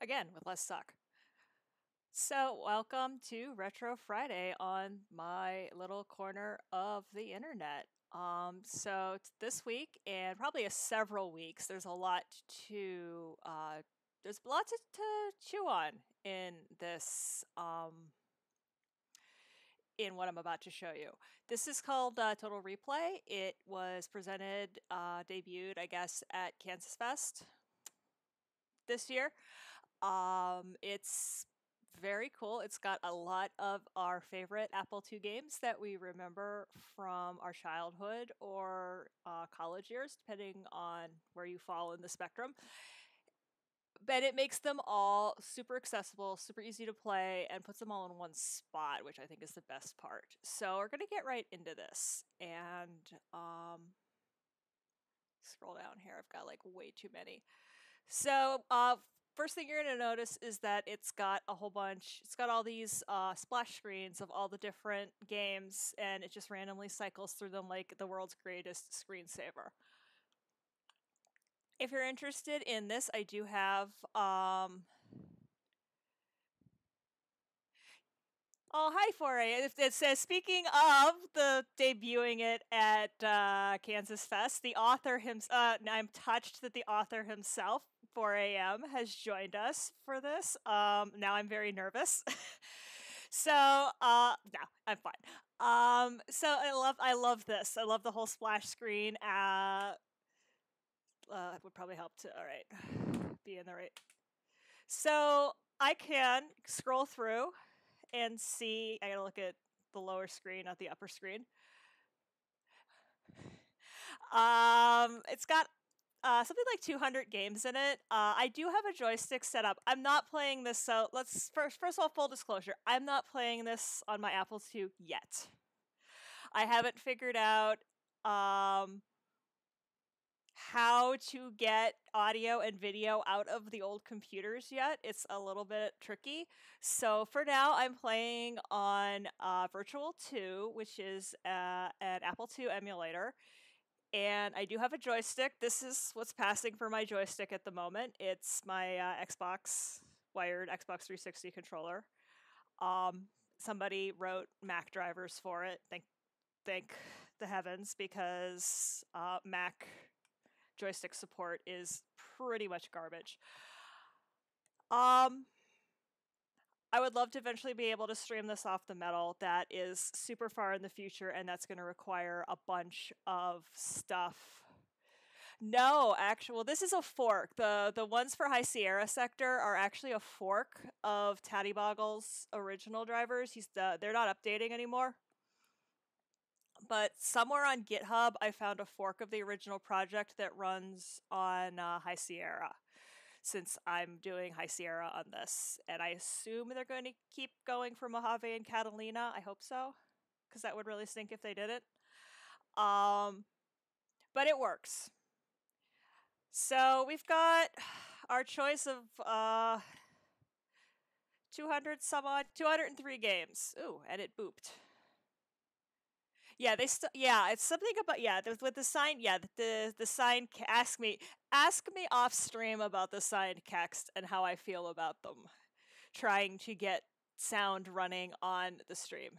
Again, with less suck. So, welcome to Retro Friday on my little corner of the internet. This week and probably several weeks, there's a lot there's lots to chew on in this, in what I'm about to show you. This is called Total Replay. It was debuted, I guess, at Kansas Fest this year. It's very cool. It's got a lot of our favorite Apple II games that we remember from our childhood or college years, depending on where you fall in the spectrum. But it makes them all super accessible, super easy to play, and puts them all in one spot, which I think is the best part. So we're going to get right into this. And scroll down here. I've got like way too many. So, first thing you're going to notice is that it's got all these splash screens of all the different games, and it just randomly cycles through them like the world's greatest screensaver. If you're interested in this, I do have oh, hi, 4A. It says, speaking of the debuting it at Kansas Fest, the author I'm touched that the author himself, 4AM, has joined us for this. Now I'm very nervous. So, no, I'm fine. So I love this. I love the whole splash screen. It would probably help to, all right, be in the right. So I can scroll through and see. I gotta look at the lower screen, not the upper screen. It's got something like 200 games in it. I do have a joystick set up. I'm not playing this, so let's first of all, full disclosure, I'm not playing this on my Apple II yet. I haven't figured out how to get audio and video out of the old computers yet. It's a little bit tricky. So for now, I'm playing on Virtual 2, which is an Apple II emulator. And I do have a joystick. This is what's passing for my joystick at the moment. It's my wired Xbox 360 controller. Somebody wrote Mac drivers for it. Thank the heavens, because Mac joystick support is pretty much garbage. I would love to eventually be able to stream this off the Metal. That is super far in the future, and that's going to require a bunch of stuff. No, actually, well, this is a fork. The ones for High Sierra Sector are actually a fork of Tattyboggle's original drivers. They're not updating anymore. But somewhere on GitHub, I found a fork of the original project that runs on High Sierra, since I'm doing High Sierra on this. And I assume they're going to keep going for Mojave and Catalina. I hope so, because that would really stink if they didn't. But it works. So we've got our choice of 203 games. Ooh, and it booped. Yeah, it's something about, with the sign, the sign, ask me off stream about the signed text and how I feel about them, trying to get sound running on the stream.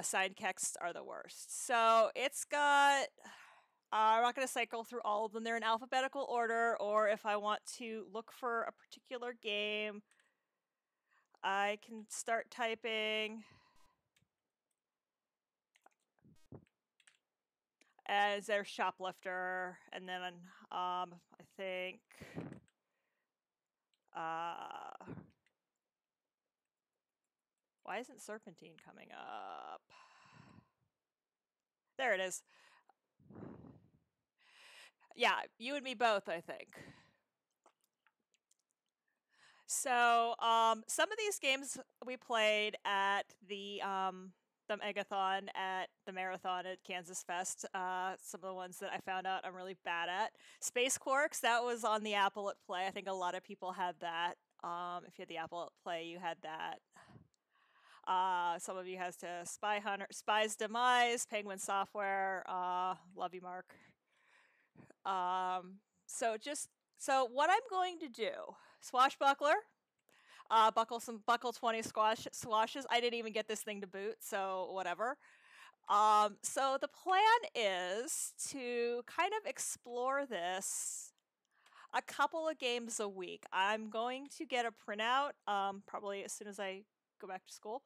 Signed texts are the worst. So it's got, I'm not going to cycle through all of them. They're in alphabetical order, or if I want to look for a particular game, I can start typing as their shoplifter, and then I think why isn't Serpentine coming up? There it is. Yeah, you and me both, I think. So some of these games we played at the Megathon, at the Marathon at Kansas Fest. Some of the ones that I found out I'm really bad at. Space Quarks, that was on the Apple at Play. I think a lot of people had that. If you had the Apple at Play, you had that. Some of you has to Spy's Demise, Penguin Software. Love you, Mark. So what I'm going to do Swashbuckler. Buckle 20 swashes. I didn't even get this thing to boot, so whatever. So the plan is to kind of explore this a couple of games a week. I'm going to get a printout, probably as soon as I go back to school.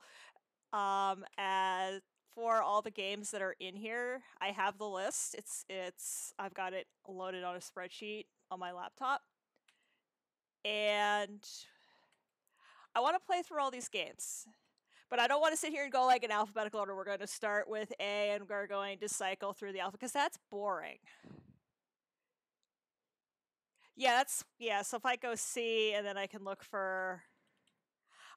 As for all the games that are in here, I have the list. I've got it loaded on a spreadsheet on my laptop. And I want to play through all these games. But I don't want to sit here and go like in alphabetical order. We're going to start with A and we're going to cycle through the alphabet because that's boring. Yeah, so if I go C and then I can look for,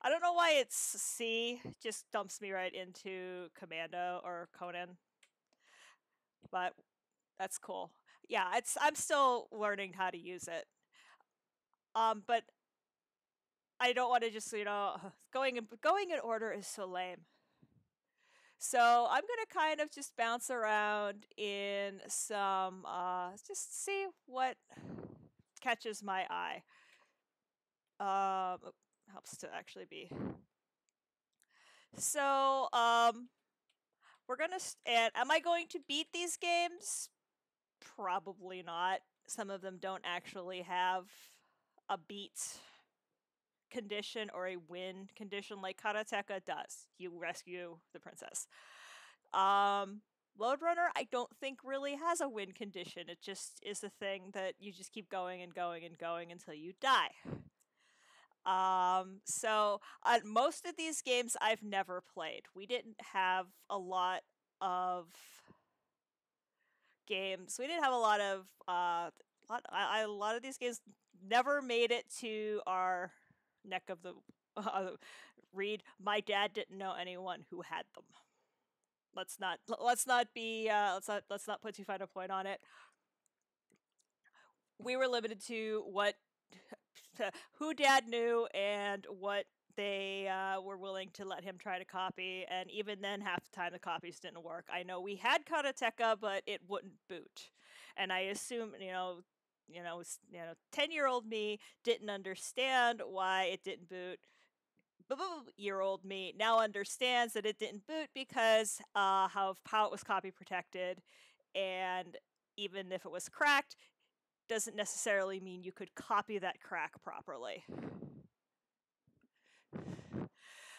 I don't know why it's C, just dumps me right into Commando or Conan. But that's cool. Yeah, I'm still learning how to use it. But I don't want to just, going in order is so lame. So I'm going to kind of just bounce around in some, just see what catches my eye. Helps to actually be. So, we're going to, and am I going to beat these games? Probably not. Some of them don't actually have a beat condition or a win condition like Karateka does. You rescue the princess. Load Runner, I don't think really has a win condition. It just is a thing that you just keep going and going and going until you die. So most of these games I've never played. We didn't have a lot of games. We didn't have a lot of these games never made it to our neck of the read. My dad didn't know anyone who had them. Let's not put too fine a point on it. We were limited to who Dad knew and what they were willing to let him try to copy, and even then, half the time the copies didn't work. I know we had Karateka, but it wouldn't boot, and I assume 10-year-old me didn't understand why it didn't boot. Year-old me now understands that it didn't boot because how it was copy protected, and even if it was cracked, doesn't necessarily mean you could copy that crack properly.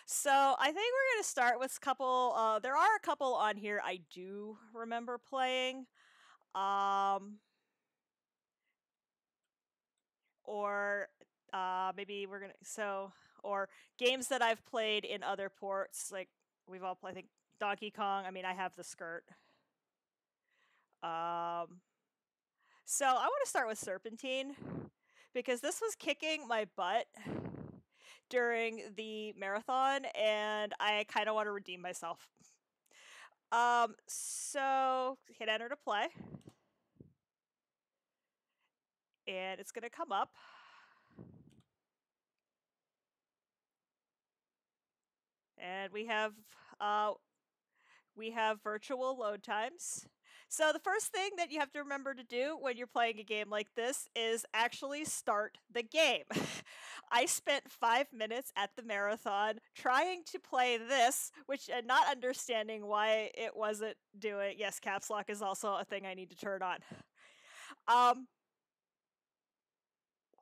So I think we're going to start with a couple. There are a couple on here I do remember playing. Or maybe we're going to, or games that I've played in other ports. Like we've all played, I think, Donkey Kong. I mean, I have the skirt. So I want to start with Serpentine because this was kicking my butt during the marathon and I kind of want to redeem myself. So hit enter to play. And it's going to come up. And we have virtual load times. So the first thing that you have to remember to do when you're playing a game like this is actually start the game. I spent 5 minutes at the marathon trying to play this, which not understanding why it wasn't doing. Yes, caps lock is also a thing I need to turn on.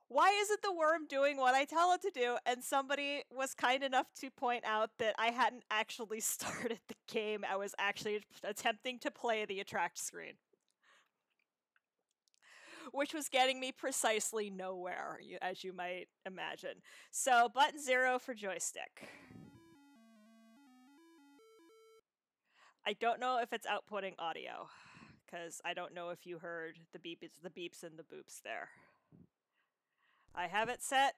Why isn't the worm doing what I tell it to do? And somebody was kind enough to point out that I hadn't actually started the game. I was actually attempting to play the attract screen, which was getting me precisely nowhere, as you might imagine. So button 0 for joystick. I don't know if it's outputting audio, because I don't know if you heard the beeps and the boops there. I have it set.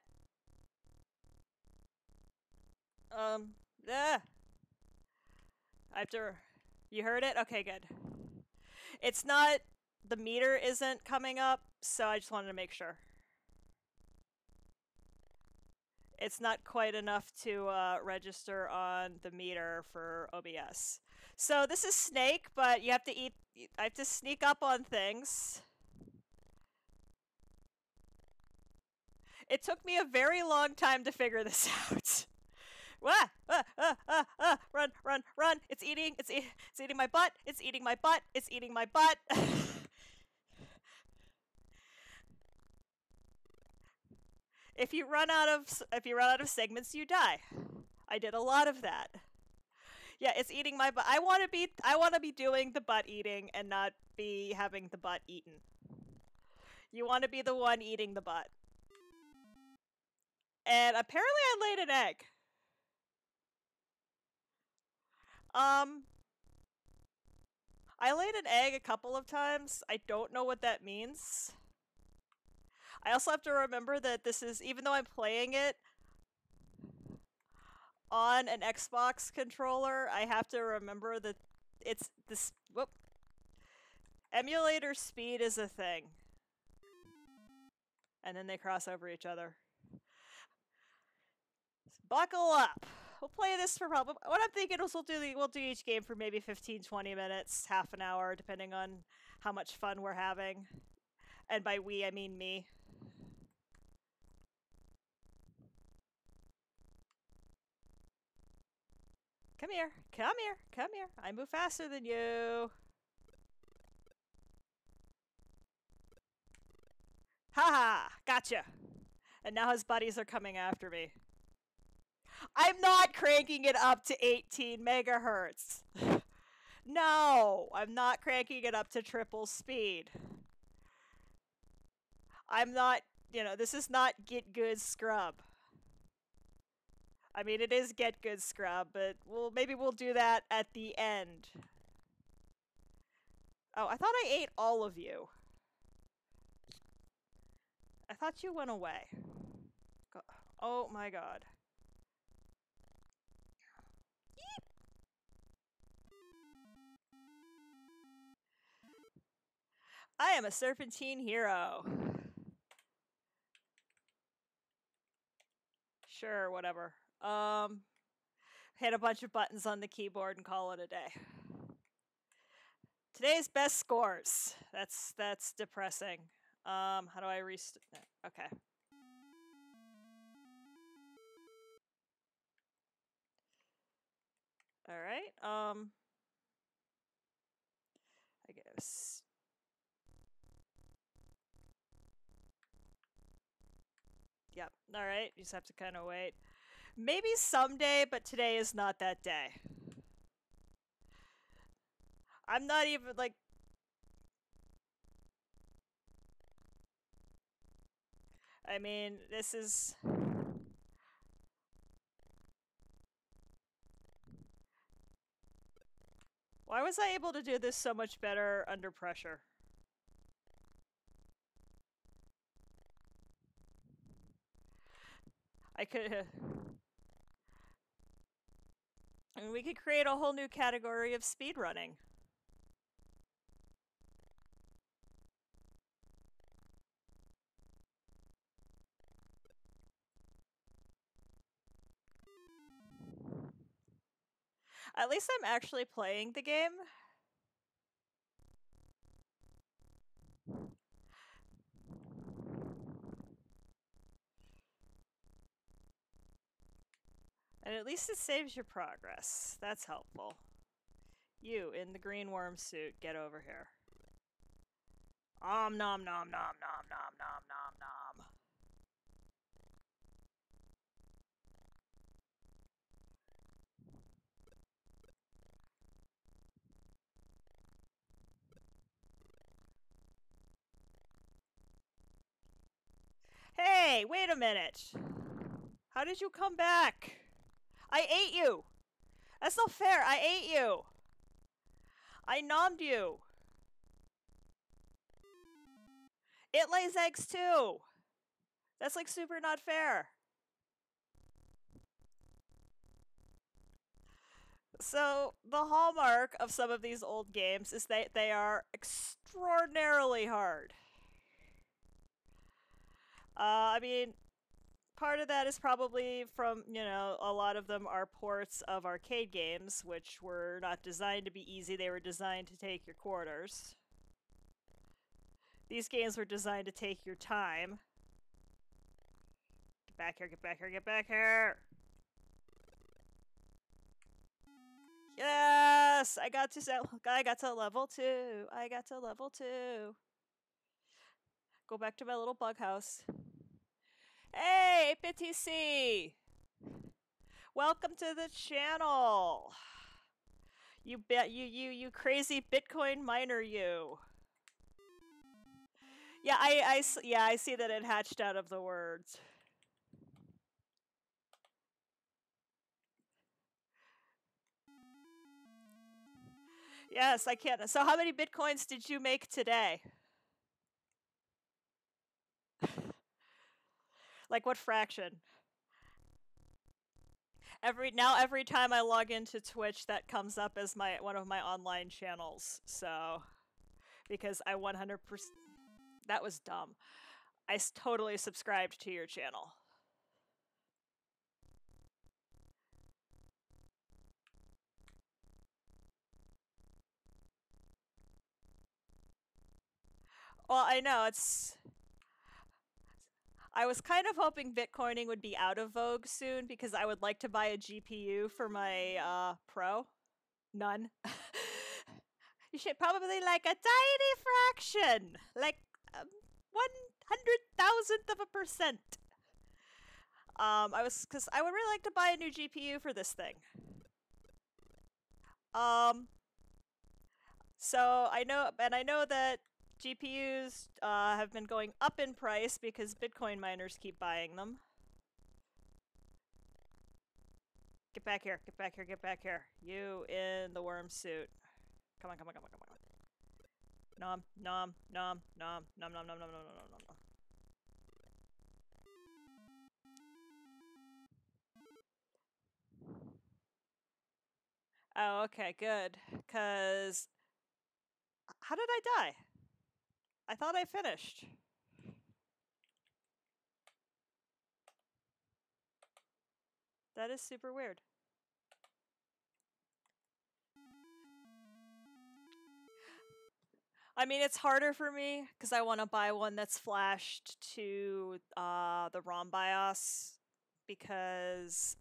You heard it? Okay, good. It's not, the meter isn't coming up, so I just wanted to make sure. It's not quite enough to register on the meter for OBS. So this is Snake, but I have to sneak up on things. It took me a very long time to figure this out. Run, run, run. It's eating my butt. It's eating my butt. It's eating my butt. If you run out of segments, you die. I did a lot of that. Yeah, it's eating my butt. I want to be doing the butt eating and not be having the butt eaten. You want to be the one eating the butt. And apparently I laid an egg. I laid an egg a couple of times. I don't know what that means. I also have to remember that this is, even though I'm playing it on an Xbox controller, I have to remember that it's this, whoop. Emulator speed is a thing. And then they cross over each other. Buckle up. We'll play this for probably, what I'm thinking is we'll do each game for maybe 15-20 minutes, half an hour, depending on how much fun we're having. And by we, I mean me. Come here, come here, come here. I move faster than you. Haha, gotcha. And now his buddies are coming after me. I'm not cranking it up to 18 megahertz. No, I'm not cranking it up to triple speed. I'm not, this is not Get Good Scrub. I mean, it is Get Good Scrub, but maybe we'll do that at the end. Oh, I thought I ate all of you. I thought you went away. Oh my god. I am a Serpentine hero. Sure, whatever. Hit a bunch of buttons on the keyboard and call it a day. Today's best scores. That's depressing. How do I restart? Okay. All right. I guess. Yep. All right. You just have to kind of wait. Maybe someday, but today is not that day. I'm not even like. I mean, this is. Why was I able to do this so much better under pressure? I could. I mean, we could create a whole new category of speedrunning. At least I'm actually playing the game. And at least it saves your progress. That's helpful. You, in the green worm suit, get over here. Nom nom nom nom nom nom nom nom nom. Hey, wait a minute. How did you come back? I ate you. That's not fair. I ate you. I nommed you. It lays eggs too. That's like super not fair. So, the hallmark of some of these old games is that they are extraordinarily hard. I mean, part of that is probably from, a lot of them are ports of arcade games, which were not designed to be easy, they were designed to take your quarters. These games were designed to take your time. Get back here, get back here, get back here! Yes! I got to level 2. I got to level 2. Go back to my little bug house. Hey, BTC! Welcome to the channel! You crazy Bitcoin miner, you. Yeah, I see that it hatched out of the words. Yes, I can't. So how many Bitcoins did you make today? Like what fraction? Every time I log into Twitch, that comes up as one of my online channels. So, because I 100%, that was dumb. I totally subscribed to your channel. Well, I know I was kind of hoping Bitcoining would be out of vogue soon because I would like to buy a GPU for my Pro. None. You should probably like a tiny fraction, like 1/100,000th of a percent. Because I would really like to buy a new GPU for this thing. So I know that GPUs have been going up in price because Bitcoin miners keep buying them. Get back here, get back here, get back here. You in the worm suit. Come on, come on, come on, come on. Nom, nom, nom, nom, nom, nom, nom, nom, nom, nom, nom, nom. Oh, okay, good. Because how did I die? I thought I finished. That is super weird. I mean, it's harder for me because I want to buy one that's flashed to the ROM BIOS because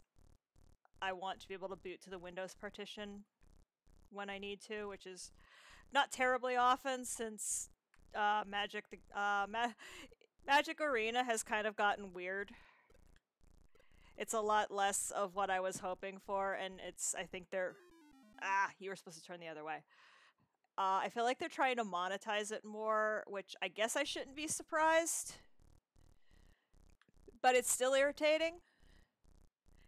I want to be able to boot to the Windows partition when I need to, which is not terribly often since Magic Arena has kind of gotten weird. It's a lot less of what I was hoping for, and I think they're... you were supposed to turn the other way. I feel like they're trying to monetize it more, which I guess I shouldn't be surprised. But it's still irritating.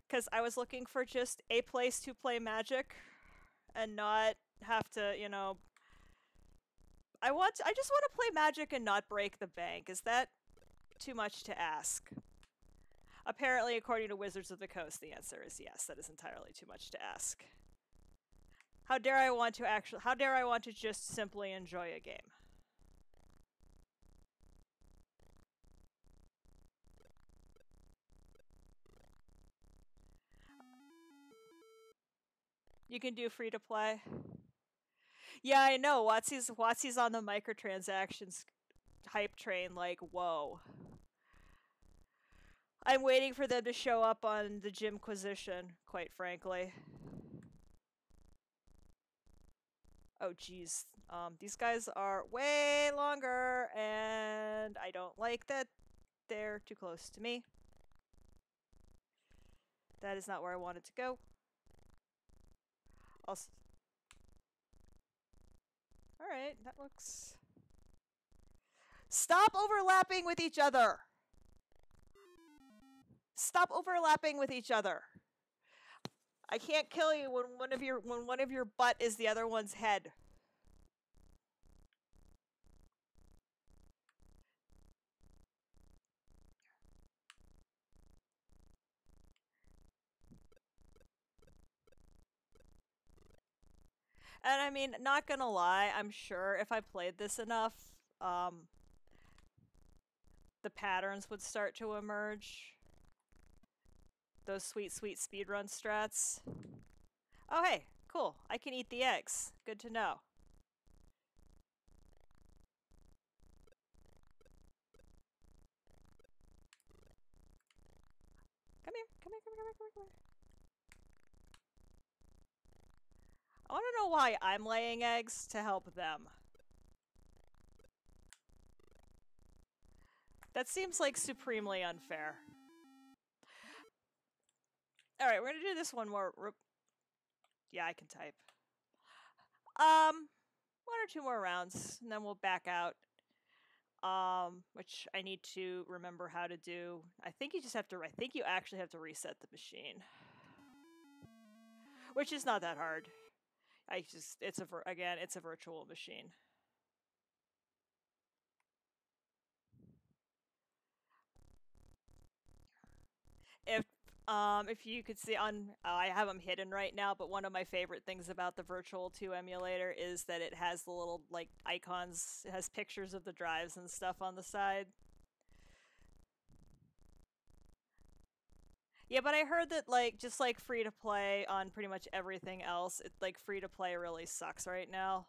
Because I was looking for just a place to play Magic and not have to, you know... I just want to play Magic and not break the bank. Is that too much to ask? Apparently, according to Wizards of the Coast, the answer is yes. That is entirely too much to ask. How dare I want to just simply enjoy a game? You can do free to play. Yeah, I know. WotC's on the microtransactions hype train like, whoa. I'm waiting for them to show up on the Gymquisition, quite frankly. Oh, geez. These guys are way longer, and I don't like that they're too close to me. That is not where I wanted to go. Alright, that looks... Stop overlapping with each other! Stop overlapping with each other! I can't kill you when one of your butt is the other one's head. And I mean, not gonna lie, I'm sure if I played this enough, the patterns would start to emerge. Those sweet, sweet speedrun strats. Oh hey, cool. I can eat the eggs. Good to know. I want to know why I'm laying eggs to help them. That seems like supremely unfair. Alright, we're gonna do this one more. Yeah, I can type. 1 or 2 more rounds, and then we'll back out. Which I need to remember how to do. I think you actually have to reset the machine. Which is not that hard. It's a virtual machine. If you could see I have them hidden right now, but one of my favorite things about the Virtual 2 emulator is that it has the little, like, icons. It has pictures of the drives and stuff on the side. Yeah, but I heard that, like, just like free-to-play on pretty much everything else, free-to-play really sucks right now.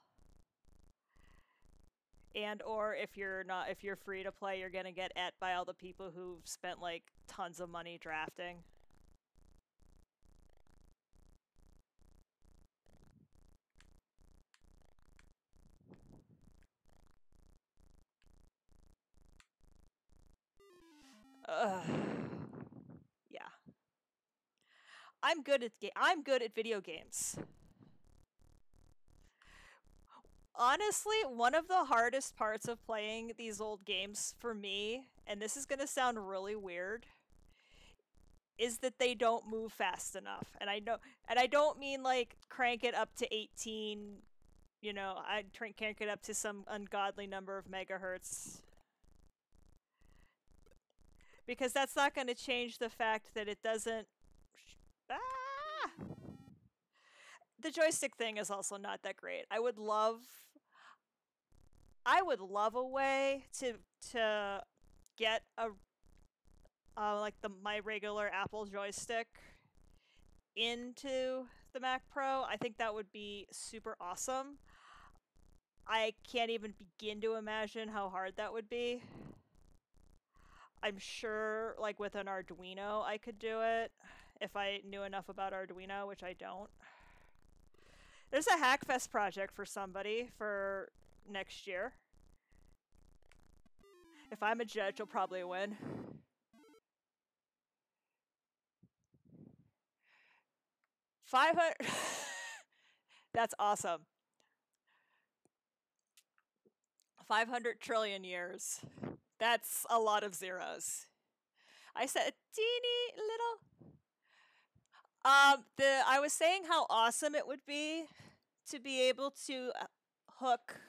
And or if you're free-to-play, you're gonna get ate by all the people who've spent, like, tons of money drafting. Yeah. I'm good at video games. Honestly, one of the hardest parts of playing these old games for me, and this is going to sound really weird, is that they don't move fast enough. And I don't mean like crank it up to 18, I crank it up to some ungodly number of megahertz. Because that's not going to change the fact that it doesn't... Ah! The joystick thing is also not that great. I would love a way to get my regular Apple joystick into the Mac Pro. I think that would be super awesome. I can't even begin to imagine how hard that would be. I'm sure, like, with an Arduino, I could do it if I knew enough about Arduino, which I don't. There's a Hackfest project for somebody for next year. If I'm a judge, I'll probably win. 500... That's awesome. 500 trillion years. That's a lot of zeros. I said a teeny little... I was saying how awesome it would be to be able to hook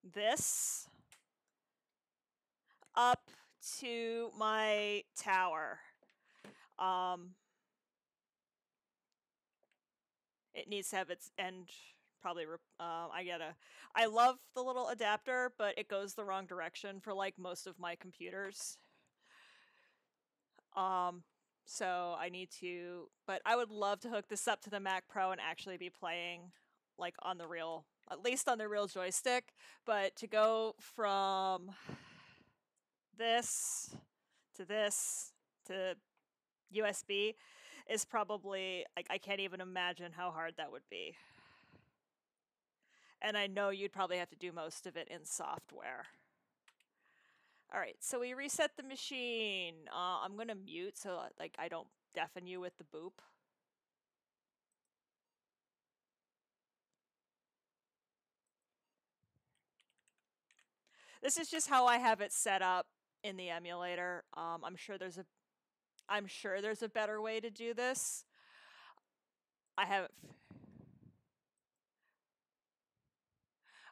this up to my tower. It needs to have its end probably... I love the little adapter, but it goes the wrong direction for, like, most of my computers. So I need to... But I would love to hook this up to the Mac Pro and actually be playing, like, on the real... At least on the real joystick. But to go from this to USB is probably... Like, I can't even imagine how hard that would be. And I know you'd probably have to do most of it in software. Alright, so we reset the machine. I'm gonna mute so, like, I don't deafen you with the boop. This is just how I have it set up in the emulator. I'm sure there's a better way to do this. I haven't...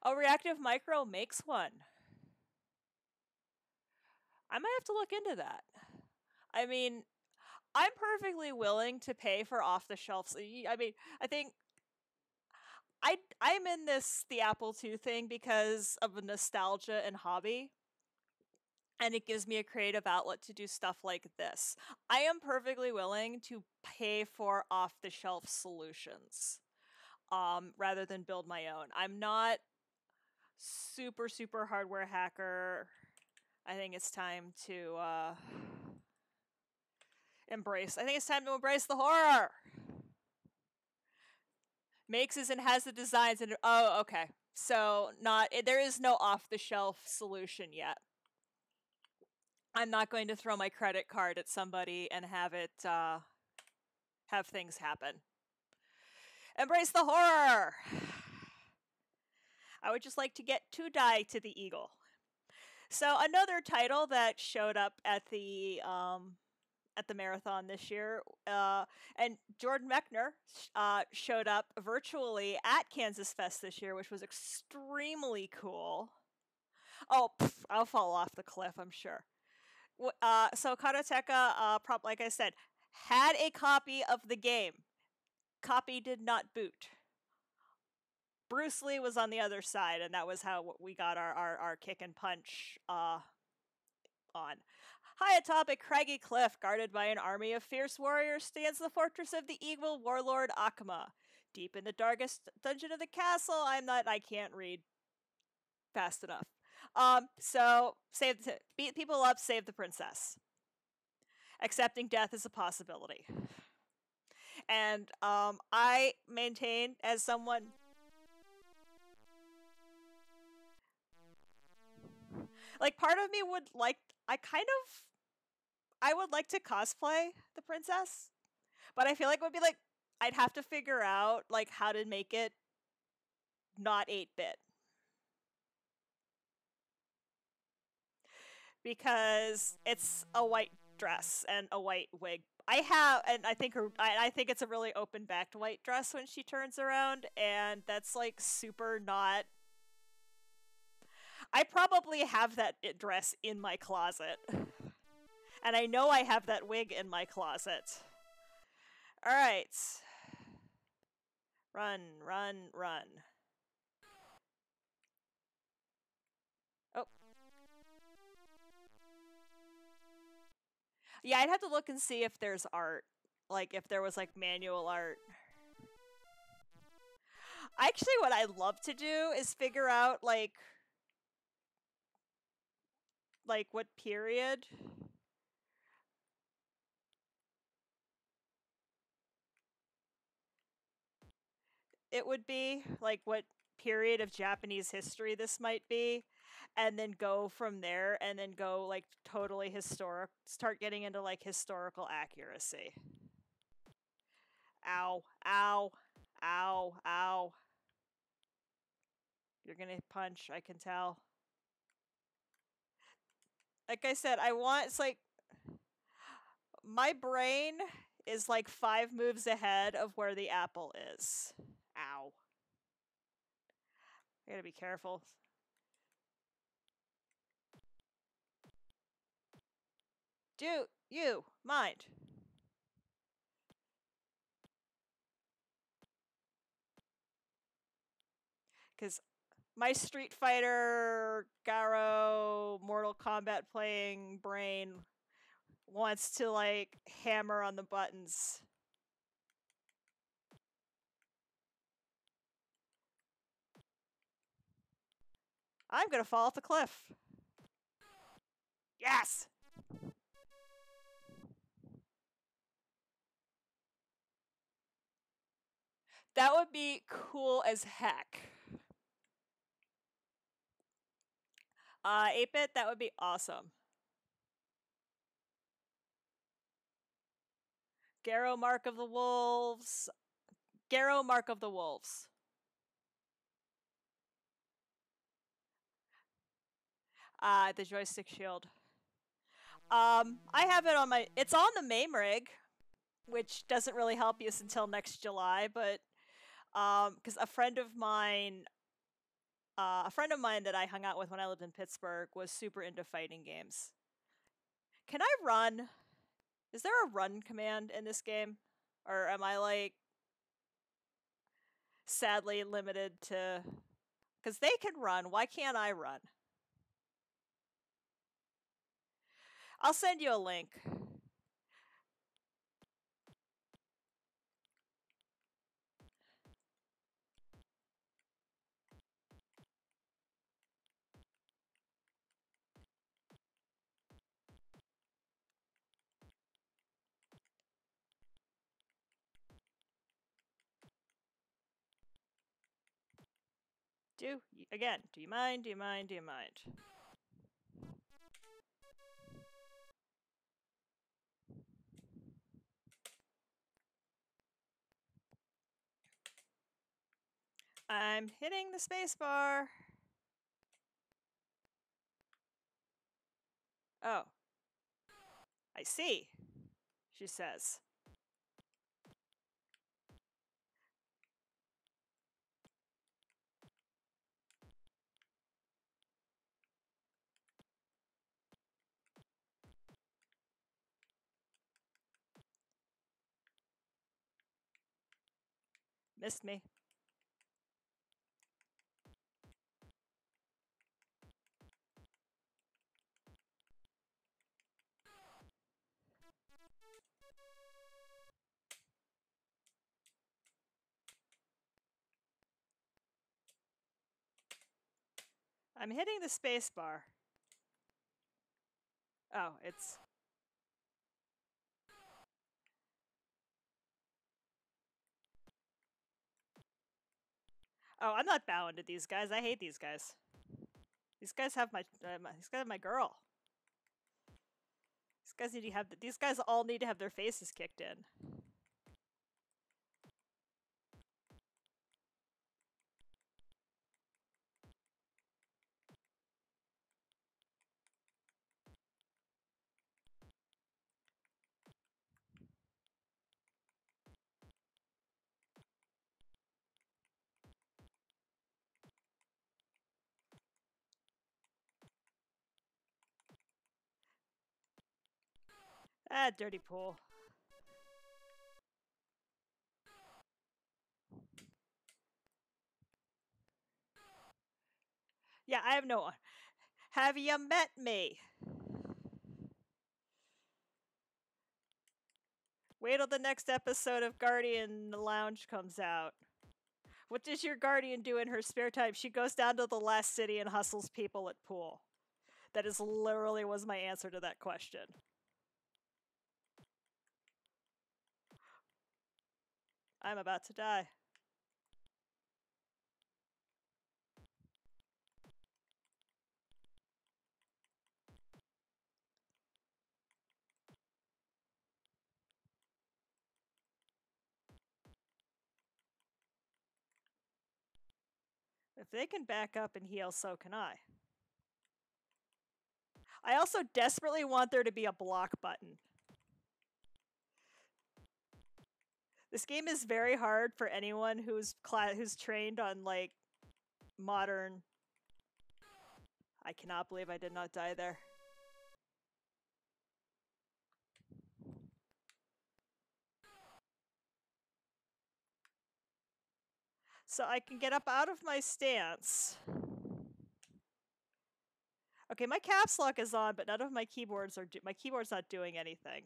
Oh, Reactive Micro makes one. I might have to look into that. I mean, I'm perfectly willing to pay for off-the-shelf... I mean, I think... I'm in the Apple II thing because of nostalgia and hobby. And it gives me a creative outlet to do stuff like this. I am perfectly willing to pay for off-the-shelf solutions rather than build my own. I'm not super hardware hacker. I think it's time to Embrace. I think it's time to embrace the horror. Makes and has the designs and oh, okay. So there is no off-the-shelf solution yet. I'm not going to throw my credit card at somebody and have it have things happen. Embrace the horror. I would just like to get 2 die to the eagle. So another title that showed up at the marathon this year, and Jordan Mechner showed up virtually at Kansas Fest this year, which was extremely cool. Oh, I'll fall off the cliff, I'm sure. So Karateka, like I said, had a copy of the game. Copy did not boot. Bruce Lee was on the other side, and that was how we got our kick and punch on. High atop a craggy cliff, guarded by an army of fierce warriors, stands the fortress of the evil warlord Akuma. Deep in the darkest dungeon of the castle, I can't read fast enough. So beat people up, save the princess. Accepting death is a possibility. And I maintain, as someone, like, part of me would like, I would like to cosplay the princess, but I feel like it would be like, I'd have to figure out like how to make it not 8-bit. Because it's a white dress and a white wig. I think it's a really open-backed white dress when she turns around, and that's like super not. I probably have that dress in my closet. And I know I have that wig in my closet. Alright. Run, run, run. Oh. Yeah, I'd have to look and see if there's art. Like, if there was, like, manual art. Actually, what I'd love to do is figure out, like what period it would be, like what period of Japanese history this might be, and then go from there, and then go like totally historic, start getting into like historical accuracy. Ow, ow, ow, ow. You're gonna punch, I can tell. Like I said, it's like, my brain is like 5 moves ahead of where the apple is. Ow. I gotta be careful. Do you mind? Because my Street Fighter, Garo, Mortal Kombat playing brain wants to like hammer on the buttons. I'm gonna fall off the cliff. Yes! That would be cool as heck. 8-bit, that would be awesome. Garo Mark of the Wolves. Garo Mark of the Wolves. The joystick shield. I have it on my. It's on the MAME rig, which doesn't really help us until next July, but because a friend of mine that I hung out with when I lived in Pittsburgh was super into fighting games. Can I run? Is there a run command in this game? Or am I, like, sadly limited to... Because they can run, why can't I run? I'll send you a link. Again, do you mind? Do you mind? Do you mind? I'm hitting the space bar. Oh. I see, she says. Missed me. I'm hitting the space bar. Oh, it's... Oh, I'm not bowing to these guys. I hate these guys. These guys have my girl. These guys all need to have their faces kicked in. Ah, dirty pool. Yeah, I have no one. Have you met me? Wait till the next episode of Guardian Lounge comes out. What does your Guardian do in her spare time? She goes down to the last city and hustles people at pool. That is literally was my answer to that question. I'm about to die. If they can back up and heal, so can I. I also desperately want there to be a block button. This game is very hard for anyone who's trained on like modern. I cannot believe I did not die there. So I can get up out of my stance. Okay, my caps lock is on, but none of my keyboards are. My keyboard's not doing anything.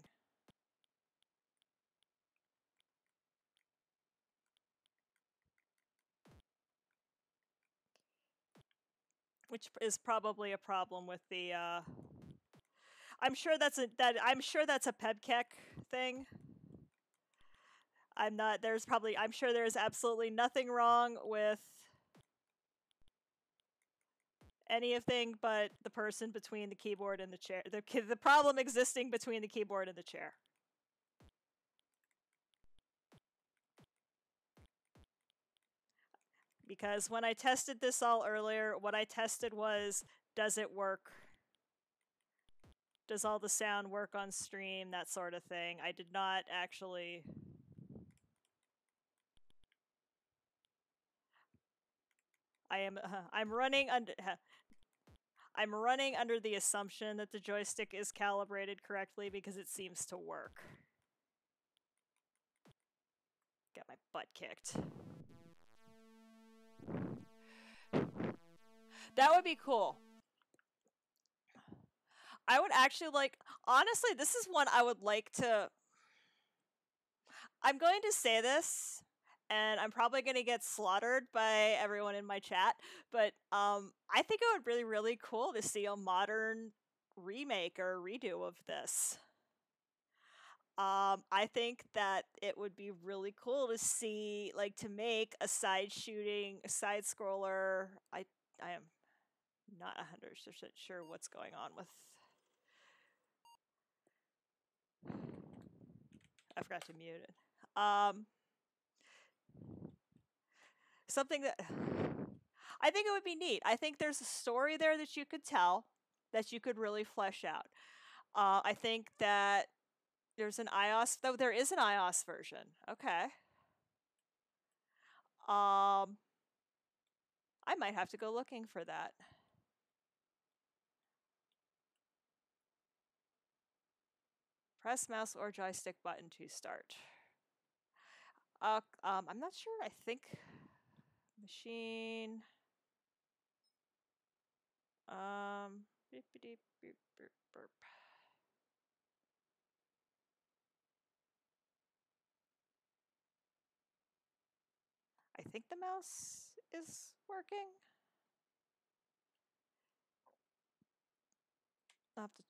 Which is probably a problem with the. I'm sure that's a PEBKEK thing. I'm sure there's absolutely nothing wrong with anything but the person between the keyboard and the chair. The problem existing between the keyboard and the chair. Because when I tested this all earlier, what I tested was, does it work? Does all the sound work on stream? That sort of thing. I did not actually... I'm running under the assumption that the joystick is calibrated correctly because it seems to work. Got my butt kicked. That would be cool. I would actually like... Honestly, this is one I would like to... I'm going to say this, and I'm probably going to get slaughtered by everyone in my chat, but I think it would be really cool to see a modern remake or redo of this. I think that it would be really cool to see, like, to make a side scroller. I am not 100% sure what's going on with. I forgot to mute it. Something that I think it would be neat. I think there's a story there that you could tell, that you could really flesh out. I think that there's an iOS, though there is an iOS version. Okay. I might have to go looking for that. Press mouse or joystick button to start. I'm not sure. I think machine. Beep, beep, beep, beep, burp. I think the mouse is working. I'll have to.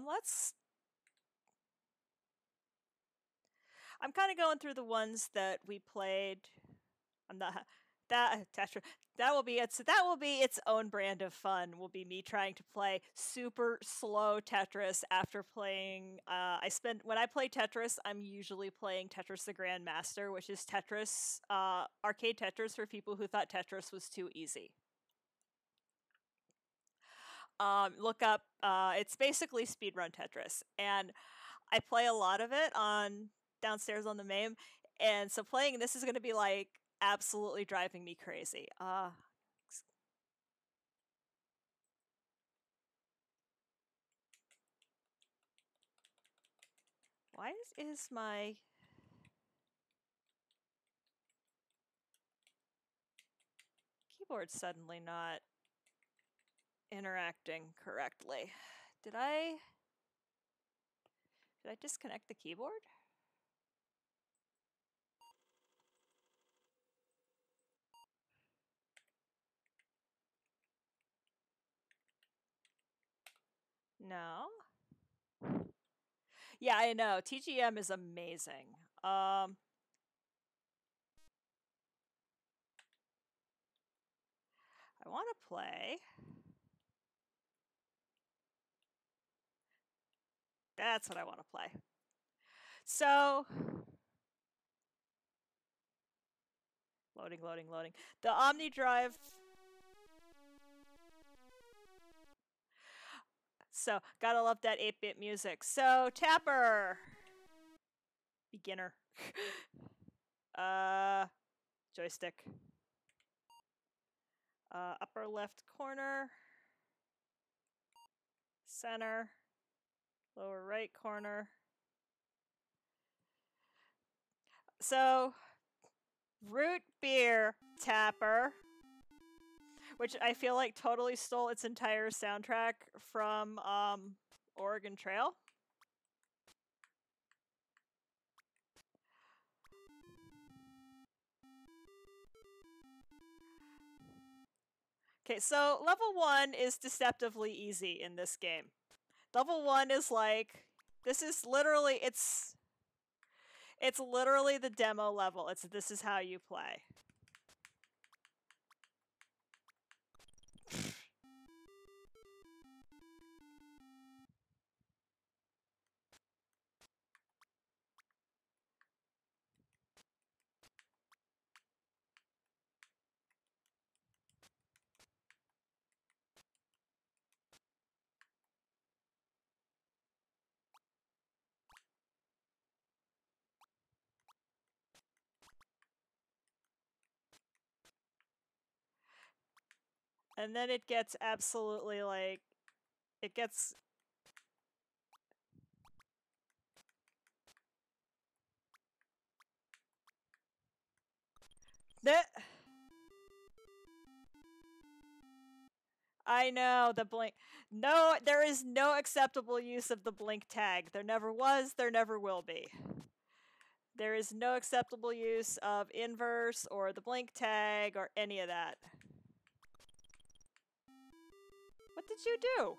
Let's. I'm kind of going through the ones that we played. I'm not that Tetris. That will be its own brand of fun. Will be me trying to play super slow Tetris after playing. When I play Tetris, I'm usually playing Tetris the Grandmaster, which is Tetris, arcade Tetris for people who thought Tetris was too easy. Look up. It's basically speedrun Tetris, and I play a lot of it on downstairs on the MAME, and so playing this is going to be like absolutely driving me crazy. Why is my keyboard suddenly not interacting correctly? Did I disconnect the keyboard? No. Yeah, I know. TGM is amazing. I want to play. That's what I want to play. So, loading. The OmniDrive. So, gotta love that 8-bit music. So, Tapper. Beginner. Joystick. Upper left corner. Center. Lower right corner. So, root beer Tapper, which I feel like totally stole its entire soundtrack from Oregon Trail. Okay, so level 1 is deceptively easy in this game. Level 1 is like, this is literally, it's literally the demo level. This is how you play. And then it gets absolutely like, it gets... I know, the blink. No, there is no acceptable use of the blink tag. There never was, there never will be. There is no acceptable use of inverse or the blink tag or any of that. did you do?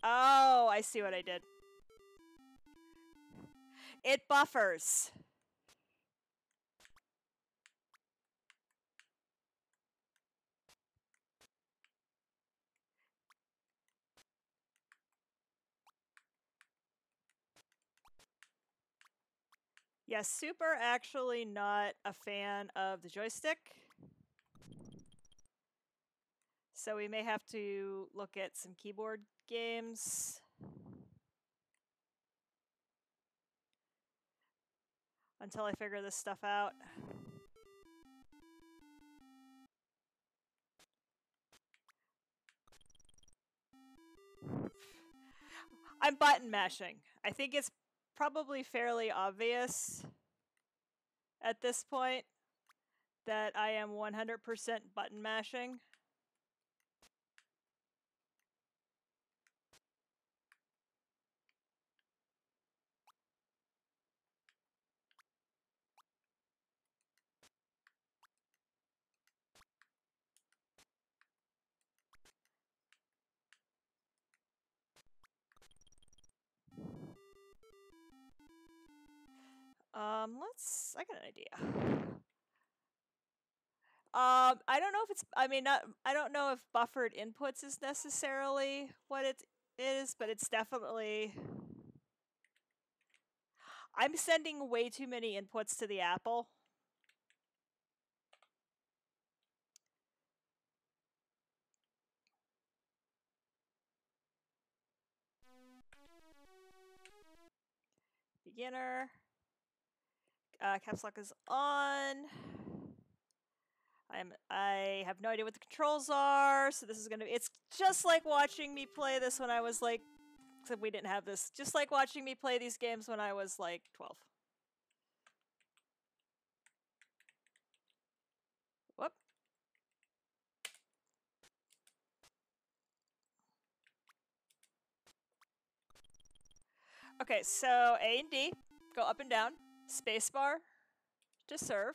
Oh, I see what I did. It buffers. Yeah, super actually not a fan of the joystick. So we may have to look at some keyboard games. Until I figure this stuff out. I'm button mashing. I think it's probably fairly obvious at this point that I am 100% button mashing. I got an idea. I don't know if it's, I don't know if buffered inputs is necessarily what it is, but it's definitely, I'm sending way too many inputs to the Apple. Beginner. Caps lock is on. I have no idea what the controls are, so this is gonna be, it's just like watching me play this when I was like, except we didn't have this, just like watching me play these games when I was like 12. Whoop. Okay, so A and D, go up and down, spacebar to serve.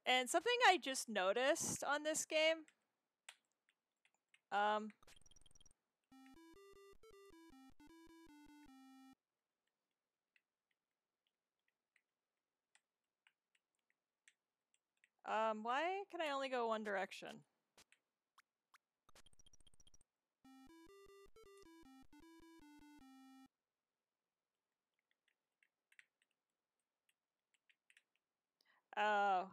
And something I just noticed on this game, why can I only go one direction? Oh.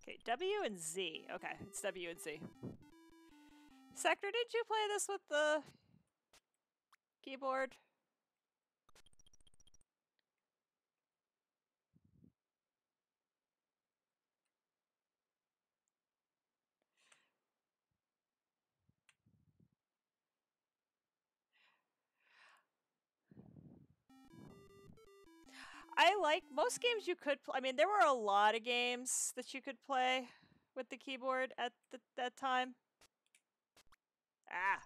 Okay, W and Z. Okay, it's W and Z. Sector, did you play this with the keyboard? I like most games you could play. I mean, there were a lot of games that you could play with the keyboard at that time. Ah.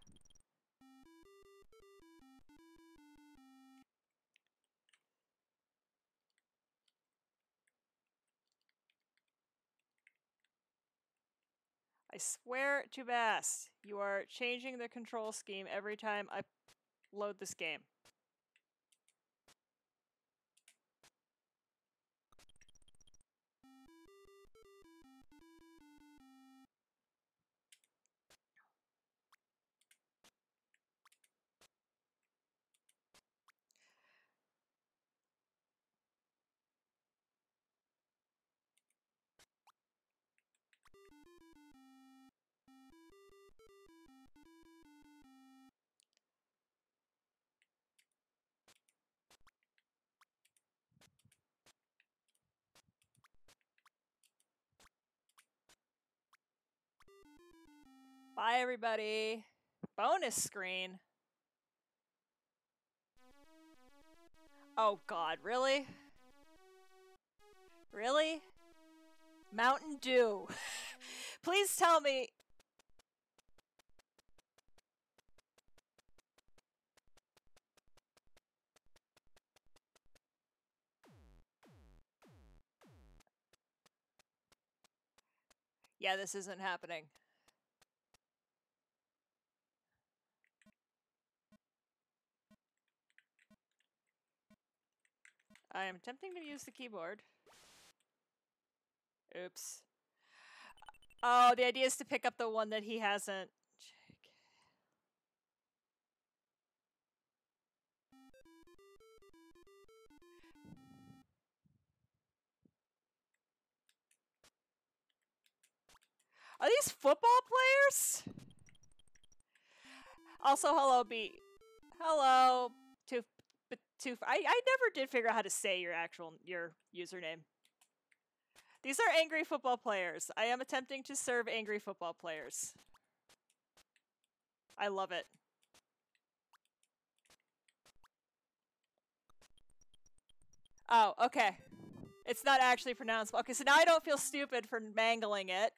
I swear to Bass, you are changing the control scheme every time I load this game. Bye, everybody. Bonus screen. Oh, God, really? Really? Mountain Dew. Please tell me. Yeah, this isn't happening. I am attempting to use the keyboard. Oops. Oh, the idea is to pick up the one that he hasn't. Are these football players? Also, hello, B. Hello, Toof. I never did figure out how to say your username. These are angry football players. I am attempting to serve angry football players. I love it. Oh, okay. It's not actually pronounceable. Okay, so now I don't feel stupid for mangling it.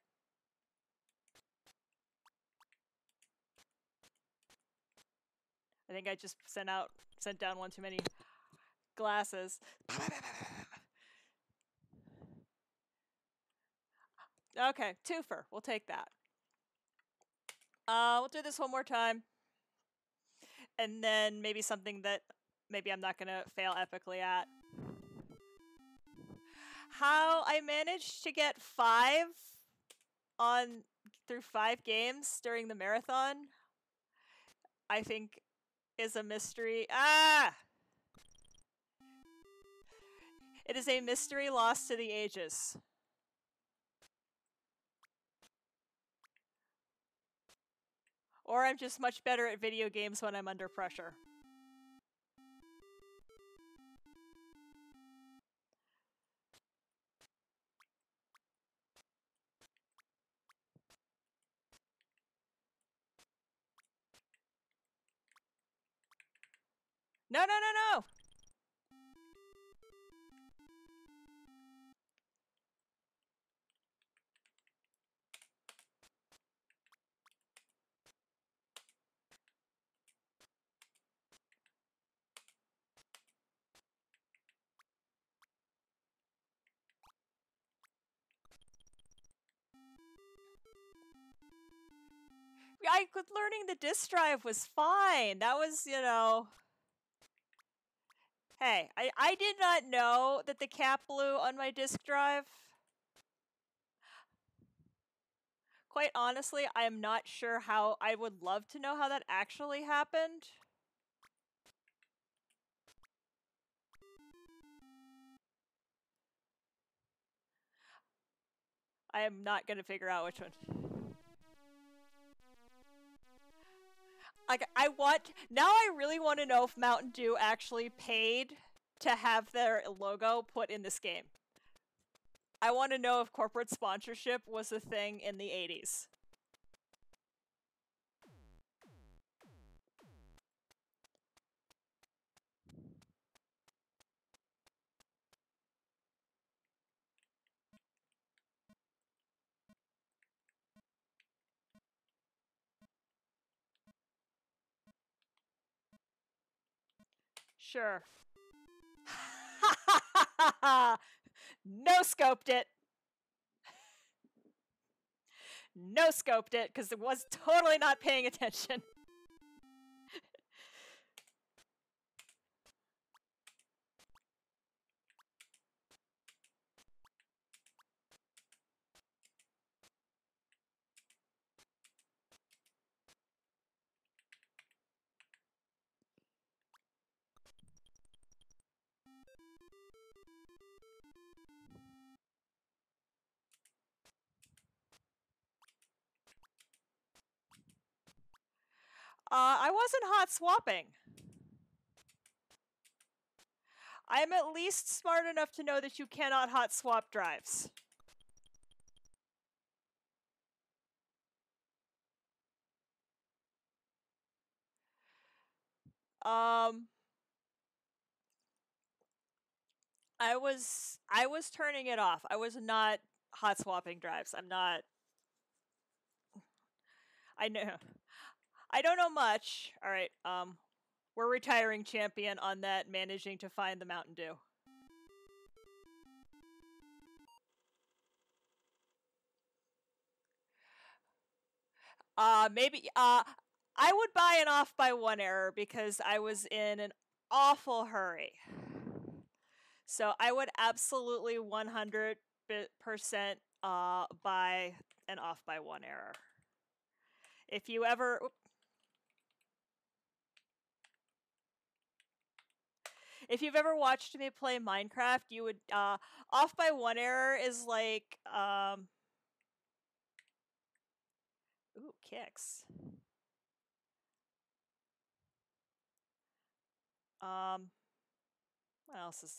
I think I just sent down one too many glasses. Okay, twofer. We'll take that. We'll do this one more time. And then maybe something that maybe I'm not going to fail epically at. How I managed to get 5 through 5 games during the marathon, I think is a mystery. Ah! It is a mystery lost to the ages. Or I'm just much better at video games when I'm under pressure. No, no, no, no! Learning the disk drive was fine. That was, you know... Hey, I did not know that the cap blew on my disk drive. Quite honestly, I am not sure how. I would love to know how that actually happened. I am not going to figure out which one. Like, now I really want to know if Mountain Dew actually paid to have their logo put in this game. I want to know if corporate sponsorship was a thing in the 80s. Sure. No scoped it. No scoped it, because it was totally not paying attention. I wasn't hot swapping. I am at least smart enough to know that you cannot hot swap drives. Um, I was turning it off. I was not hot swapping drives. I'm not. I know. I don't know much. All right. We're retiring champion on that. Managing to find the Mountain Dew. Maybe. I would buy an off by one error because I was in an awful hurry. So I would absolutely 100% buy an off by one error. If you ever if you've ever watched me play Minecraft, you would off by one error is like ooh, kicks. What else is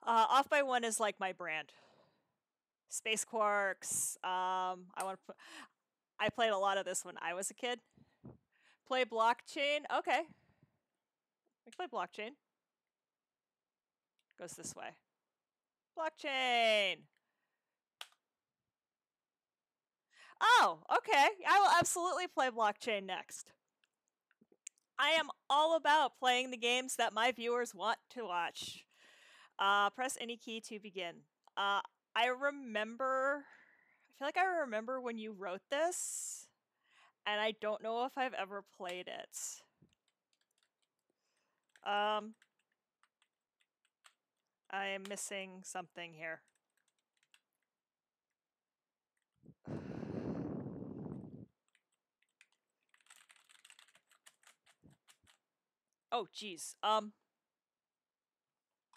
off by one is like my brand. Space Quarks. I played a lot of this when I was a kid. Play blockchain. Okay. We play blockchain. Goes this way. Blockchain. Oh, okay. I will absolutely play blockchain next. I am all about playing the games that my viewers want to watch. Press any key to begin. I remember. I feel like I remember when you wrote this, and I don't know if I've ever played it. I am missing something here. Oh, geez.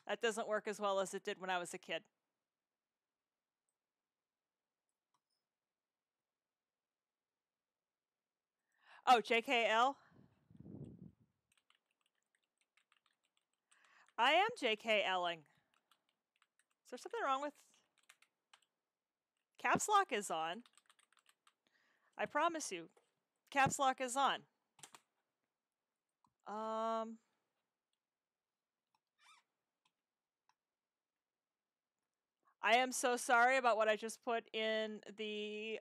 That doesn't work as well as it did when I was a kid. Oh, JKL? I am JKLing. Is there something wrong with... Caps Lock is on. I promise you. Caps Lock is on. I am so sorry about what I just put in the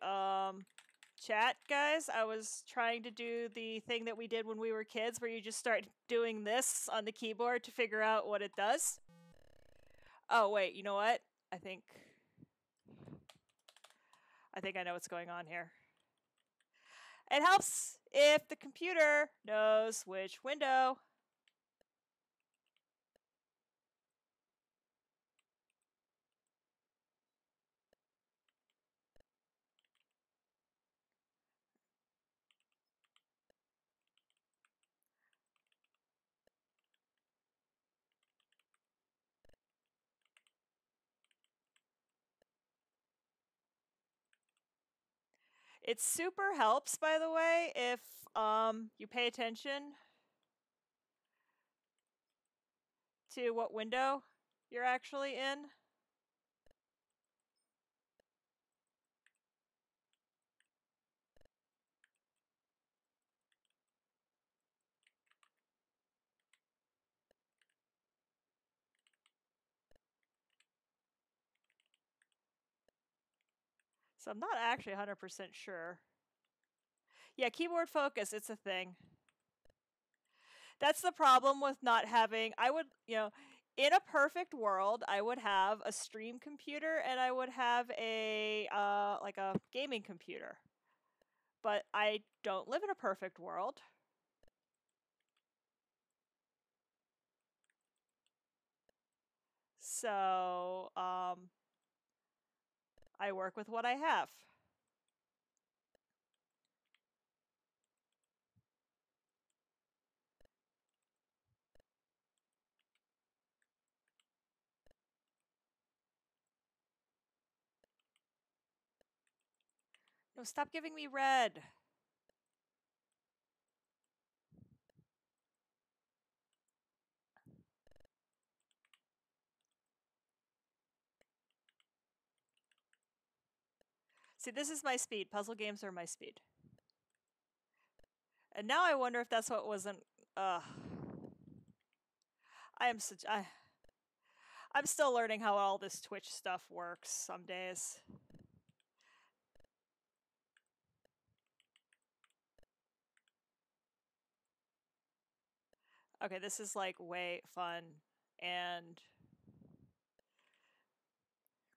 chat, guys. I was trying to do the thing that we did when we were kids where you just start doing this on the keyboard to figure out what it does. Oh, wait, you know what? I think I know what's going on here. It helps if the computer knows which window. It super helps, by the way, if you pay attention to what window you're actually in. So I'm not actually 100% sure. Yeah, keyboard focus, it's a thing. That's the problem with not having, I would, in a perfect world, I would have a stream computer and I would have a, like a gaming computer. But I don't live in a perfect world. So, I work with what I have. No, stop giving me red. See, this is my speed. Puzzle games are my speed. And now I wonder if that's what wasn't. I am such. I'm still learning how all this Twitch stuff works some days. Okay, this is like way fun. And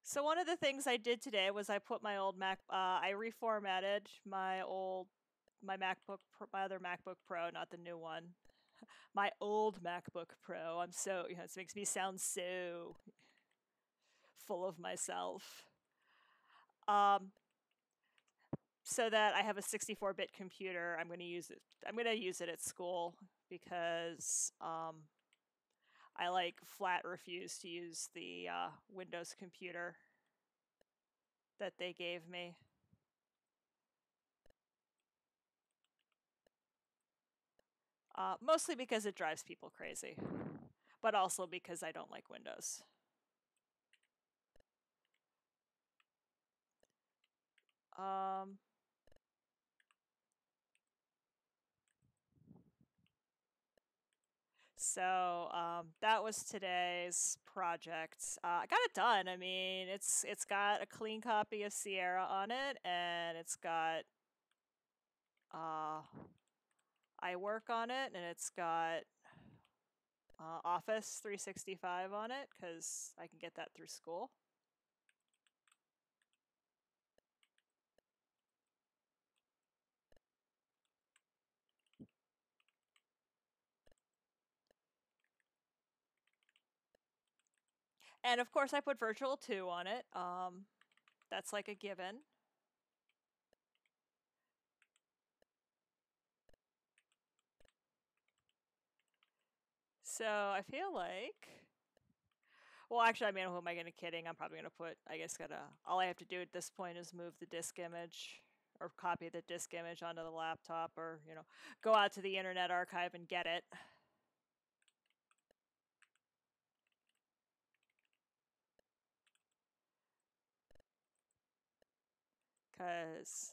so one of the things I did today was I put my old I reformatted my MacBook, my other MacBook Pro, not the new one. My old MacBook Pro. I'm so, this makes me sound so full of myself. So that I have a 64-bit computer. I'm going to use it. I'm going to use it at school because I flat refuse to use the Windows computer that they gave me. Mostly because it drives people crazy, but also because I don't like Windows. So that was today's project. I got it done. I mean, it's got a clean copy of Sierra on it, and it's got I work on it, and it's got Office 365 on it because I can get that through school. And of course, I put Virtual 2 on it. That's like a given. So I feel like, well, actually, I mean, who am I going to kidding? I'm probably going to put, I guess, all I have to do at this point is move the disk image or copy the disk image onto the laptop, or, go out to the Internet Archive and get it. Because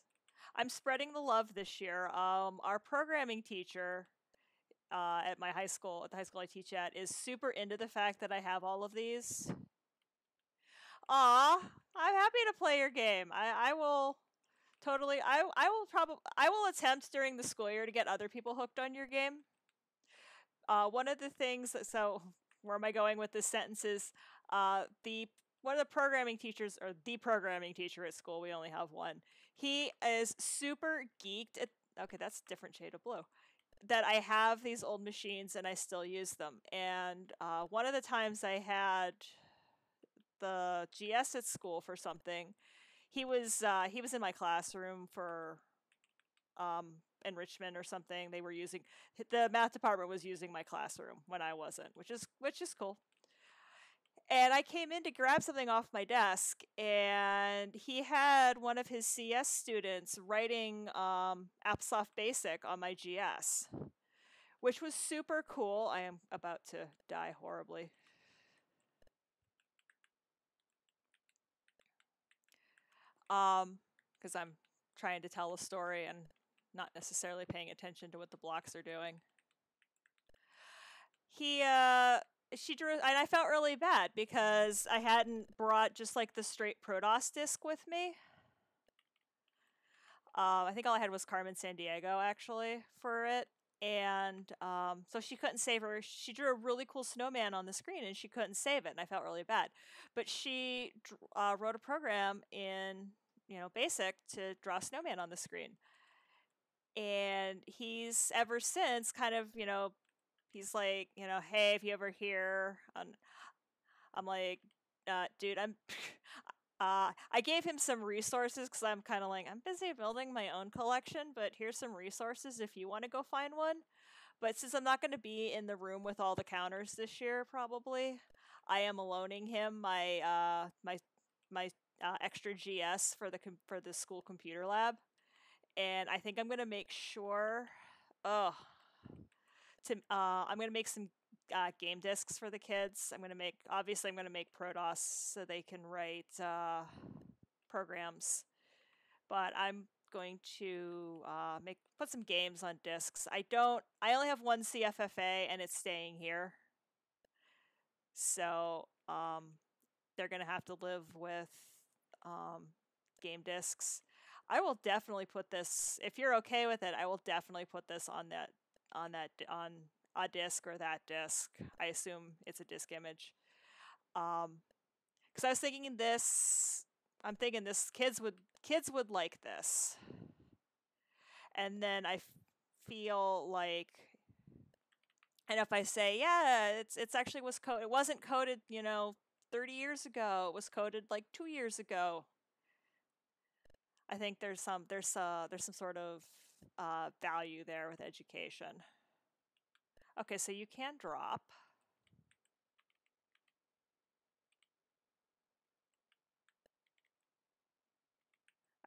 I'm spreading the love this year. Our programming teacher at my high school, at the high school I teach at, is super into the fact that I have all of these. Aw, I'm happy to play your game. I will totally. I will attempt during the school year to get other people hooked on your game. One of the things. So where am I going with this sentence? Is the one of the programming teachers, or the programming teacher at school. We only have one. He is super geeked at. Okay, that's a different shade of blue. That I have these old machines and I still use them. And one of the times I had the GS at school for something, he was in my classroom for enrichment or something. They were using, the math department was using my classroom when I wasn't, which is cool. And I came in to grab something off my desk, and he had one of his CS students writing AppSoft Basic on my GS, which was super cool. I am about to die horribly. Because I'm trying to tell a story and not necessarily paying attention to what the blocks are doing. She drew, and I felt really bad because I hadn't brought just like the straight Protoss disc with me. I think all I had was Carmen Sandiego actually for it. And so she couldn't save her. She drew a really cool snowman on the screen and she couldn't save it, and I felt really bad. But she wrote a program in Basic to draw a snowman on the screen. And he's ever since kind of he's like, hey, if you ever hear, I'm like, dude, I gave him some resources because I'm kind of like, I'm busy building my own collection, but here's some resources if you want to go find one. But since I'm not going to be in the room with all the counters this year, probably, I am loaning him my my extra GS for the school computer lab, and I think I'm going to make sure. I'm going to make some game discs for the kids. I'm going to make Protoss so they can write programs. But I'm going to put some games on discs. I only have one CFFA and it's staying here. So they're going to have to live with game discs. I will definitely put this, if you're okay with it, I will definitely put this on a disc or that disc. I assume it's a disc image. Because I was thinking this, kids would like this. And then I feel like, and if I say, yeah, it's actually it wasn't coded, 30 years ago. It was coded like 2 years ago. I think there's some sort of value there with education. Okay, so you can drop.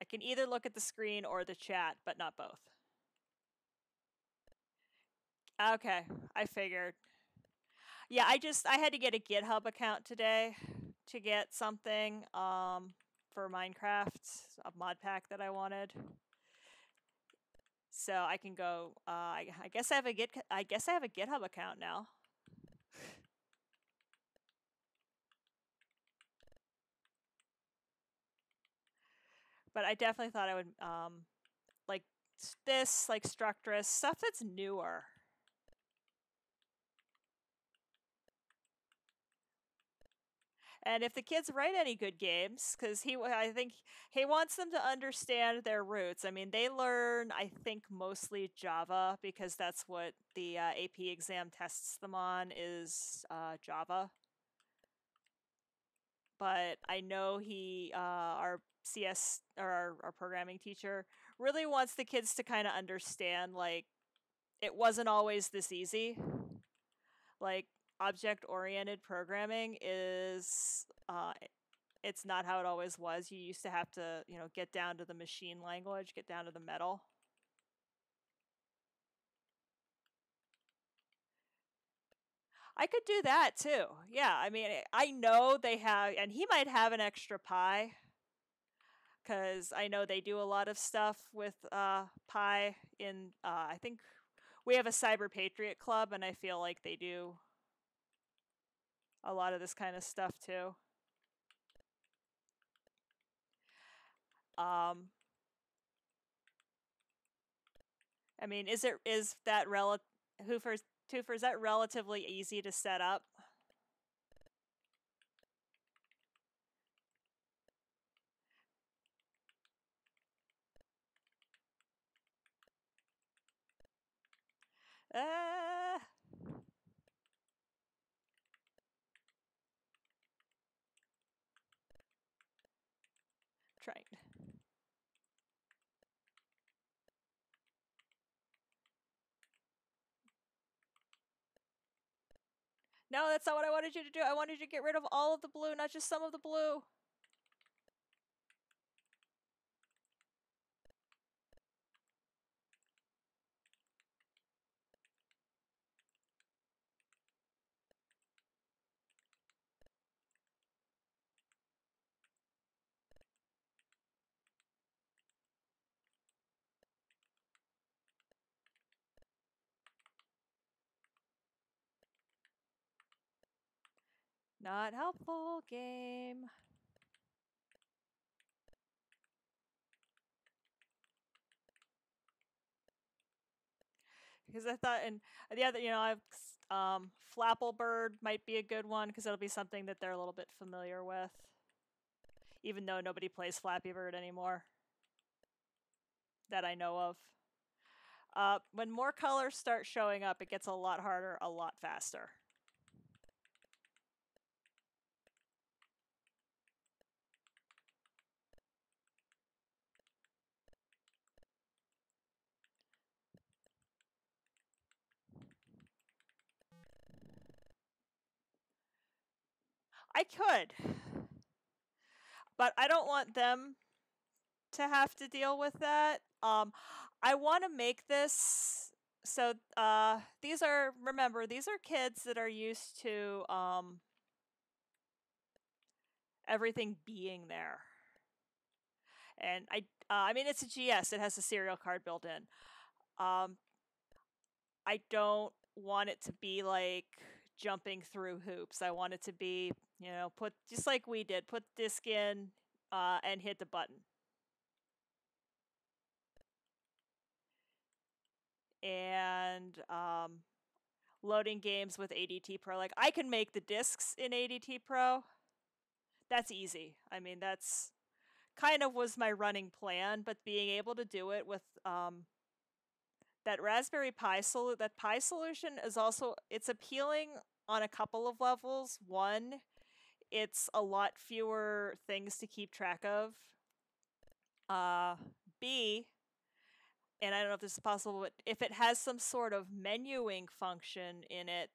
I can either look at the screen or the chat, but not both. Okay, I figured. Yeah, I had to get a GitHub account today to get something for Minecraft, a mod pack that I wanted. So I can go. I guess I have a GitHub account now. But I definitely thought I would like this, like Structurous stuff that's newer. And if the kids write any good games, because I think he wants them to understand their roots. I mean, they learn, I think, mostly Java because that's what the AP exam tests them on is Java. But I know our CS or our programming teacher really wants the kids to kind of understand, like, it wasn't always this easy. Like, object-oriented programming is it's not how it always was. You used to have to, get down to the machine language, get down to the metal. I could do that too. Yeah, I mean, I know they have, and he might have an extra Pi, because I know they do a lot of stuff with Pi in, I think we have a Cyber Patriot Club, and I feel like they do a lot of this kind of stuff too. I mean, is that Twofer, is that relatively easy to set up? Trying. No, that's not what I wanted you to do. I wanted you to get rid of all of the blue, not just some of the blue. Not helpful, game. Because I thought, and the other, Flappy Bird might be a good one because it'll be something that they're a little bit familiar with, even though nobody plays Flappy Bird anymore that I know of. When more colors start showing up, it gets a lot harder, a lot faster. I could, but I don't want them to have to deal with that. I want to make this so these are kids that are used to everything being there. And I mean, it's a GS. It has a serial card built in. I don't want it to be like jumping through hoops. I want it to be, put just like we did, put disc in and hit the button. And loading games with ADT Pro. Like, I can make the discs in ADT Pro. That's easy. I mean, that's kind of was my running plan, but being able to do it with that Raspberry Pi that Pi solution is also, it's appealing on a couple of levels. One, it's a lot fewer things to keep track of. B, and I don't know if this is possible, but if it has some sort of menuing function in it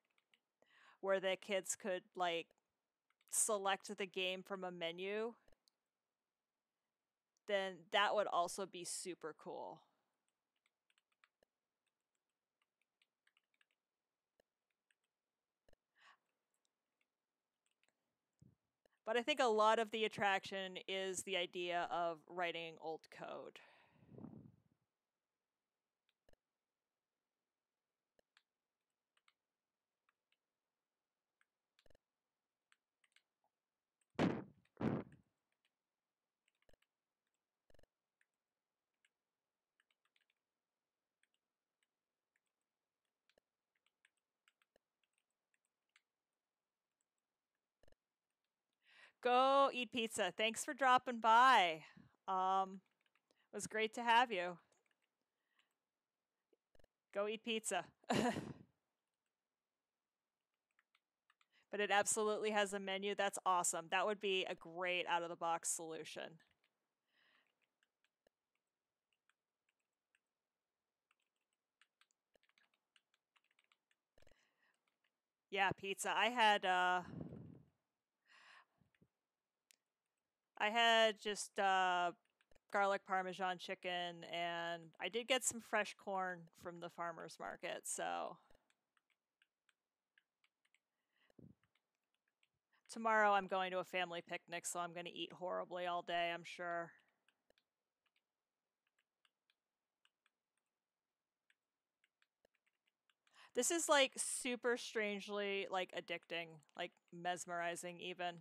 where the kids could like select the game from a menu, then that would also be super cool. But I think a lot of the attraction is the idea of writing old code. Go eat pizza. Thanks for dropping by. It was great to have you. Go eat pizza. But it absolutely has a menu. That's awesome. That would be a great out-of-the-box solution. Yeah, pizza. I had just garlic parmesan chicken, and I did get some fresh corn from the farmer's market, so tomorrow I'm going to a family picnic, so I'm going to eat horribly all day, I'm sure. This is like super strangely like addicting, like mesmerizing even.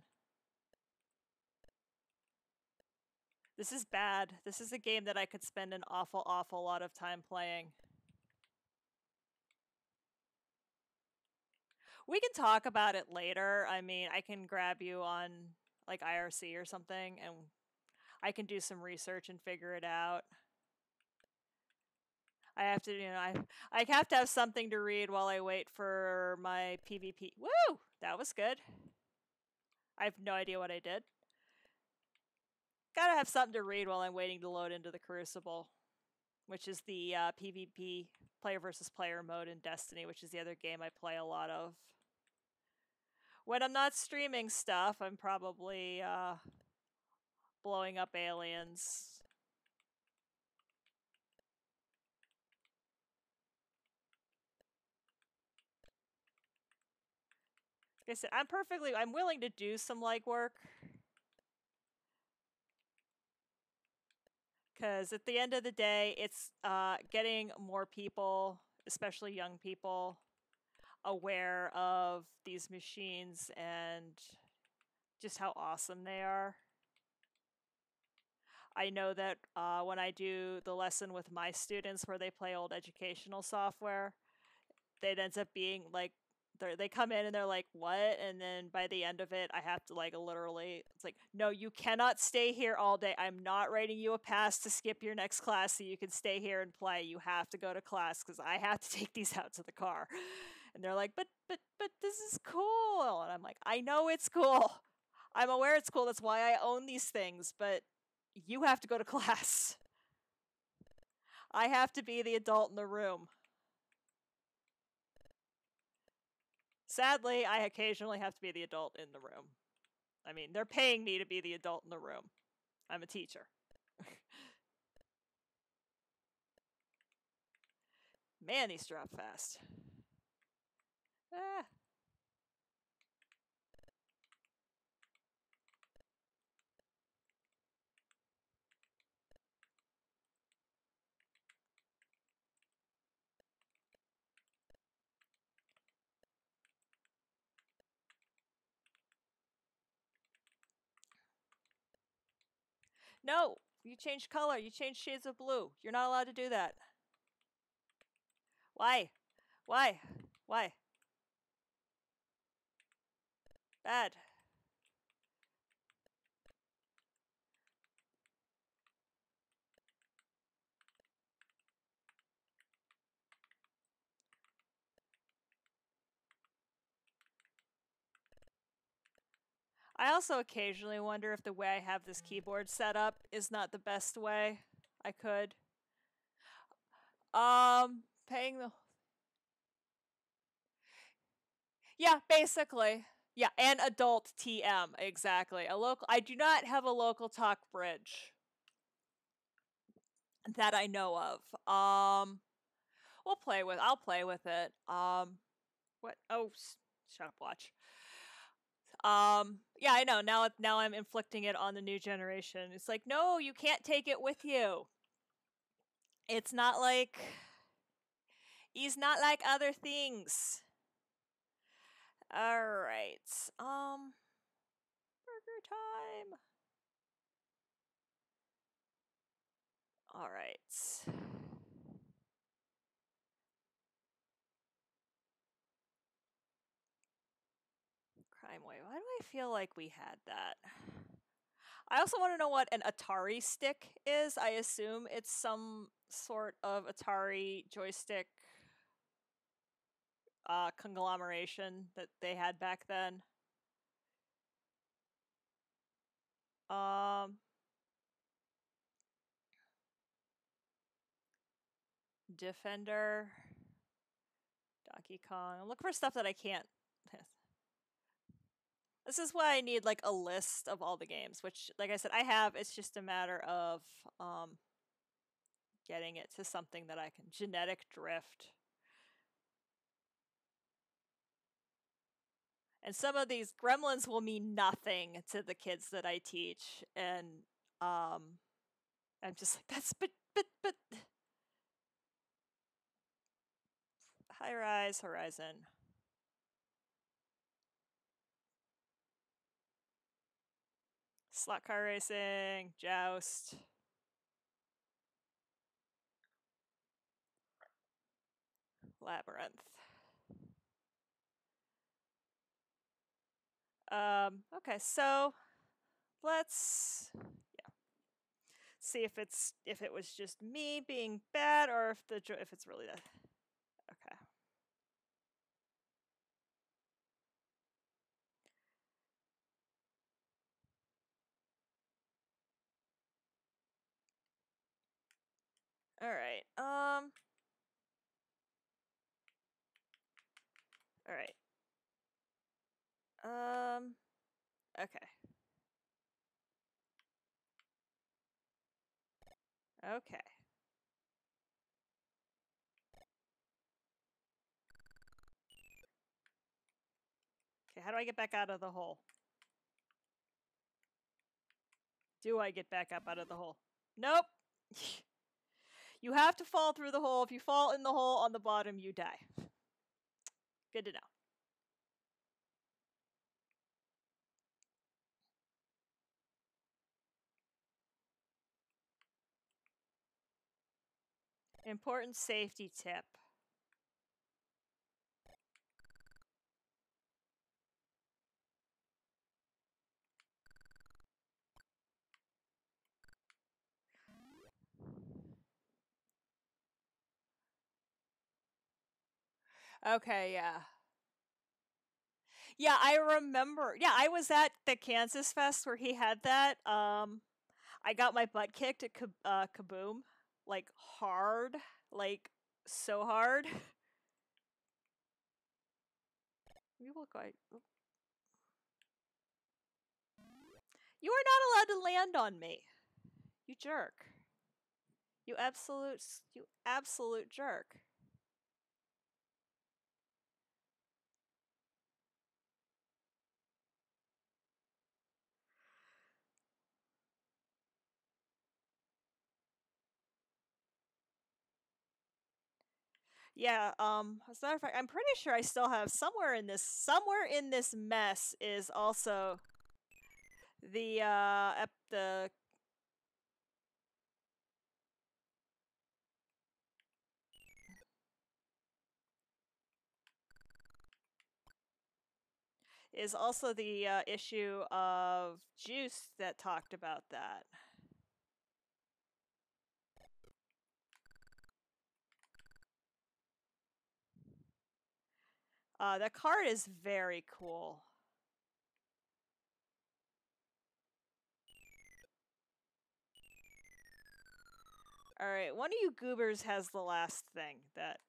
This is bad. This is a game that I could spend an awful, awful lot of time playing. We can talk about it later. I mean, I can grab you on like IRC or something, and I can do some research and figure it out. I have to, I have to have something to read while I wait for my PvP. Woo! That was good. I have no idea what I did. Gotta have something to read while I'm waiting to load into the Crucible, which is the PvP, player versus player mode in Destiny, which is the other game I play a lot of. When I'm not streaming stuff, I'm probably blowing up aliens. Like I said, I'm willing to do some legwork. Because at the end of the day, it's getting more people, especially young people, aware of these machines and just how awesome they are. I know that when I do the lesson with my students where they play old educational software, it ends up being like they come in and they're like, what? And then by the end of it, I have to like literally, it's like, no, you cannot stay here all day. I'm not writing you a pass to skip your next class so you can stay here and play. You have to go to class because I have to take these out to the car. And they're like, but this is cool. And I'm like, I know it's cool. I'm aware it's cool. That's why I own these things. But you have to go to class. I have to be the adult in the room. Sadly, I occasionally have to be the adult in the room. I mean, they're paying me to be the adult in the room. I'm a teacher. Man, these drop fast. Ah. No! You changed color. You changed shades of blue. You're not allowed to do that. Why? Why? Why? Bad. I also occasionally wonder if the way I have this keyboard set up is not the best way I could. Paying the... Yeah, basically. Yeah, and adult TM, exactly. I do not have a local talk bridge that I know of. I'll play with it. What? Oh, shut up, watch. Yeah, I know. Now I'm inflicting it on the new generation. It's like, no, you can't take it with you. It's not like he's not like other things. All right. Burger time. All right. Crime Wave. Why do I feel like we had that? I also want to know what an Atari stick is. I assume it's some sort of Atari joystick conglomeration that they had back then. Defender, Donkey Kong. I'm looking for stuff that I can't. This is why I need like a list of all the games, which, like I said, I have. It's just a matter of getting it to something that I can. Genetic drift. And some of these gremlins will mean nothing to the kids that I teach, and I'm just like, that's but High Rise Horizon. Slot car racing, Joust. Labyrinth. Okay, so let's see if it was just me being bad or if it's really that. Okay. All right. All right. Okay. Okay. Okay, how do I get back out of the hole? Do I get back up out of the hole? Nope. You have to fall through the hole. If you fall in the hole on the bottom, you die. Good to know. Important safety tip. Okay, yeah. Yeah, I remember. Yeah, I was at the Kansas Fest where he had that. I got my butt kicked at Kaboom. Like, hard. Like, so hard. You look like... You are not allowed to land on me. You jerk. You absolute jerk. Yeah, as a matter of fact, I'm pretty sure I still have somewhere in this mess is also the is also the issue of Juice that talked about that. That card is very cool. Alright, one of you goobers has the last thing that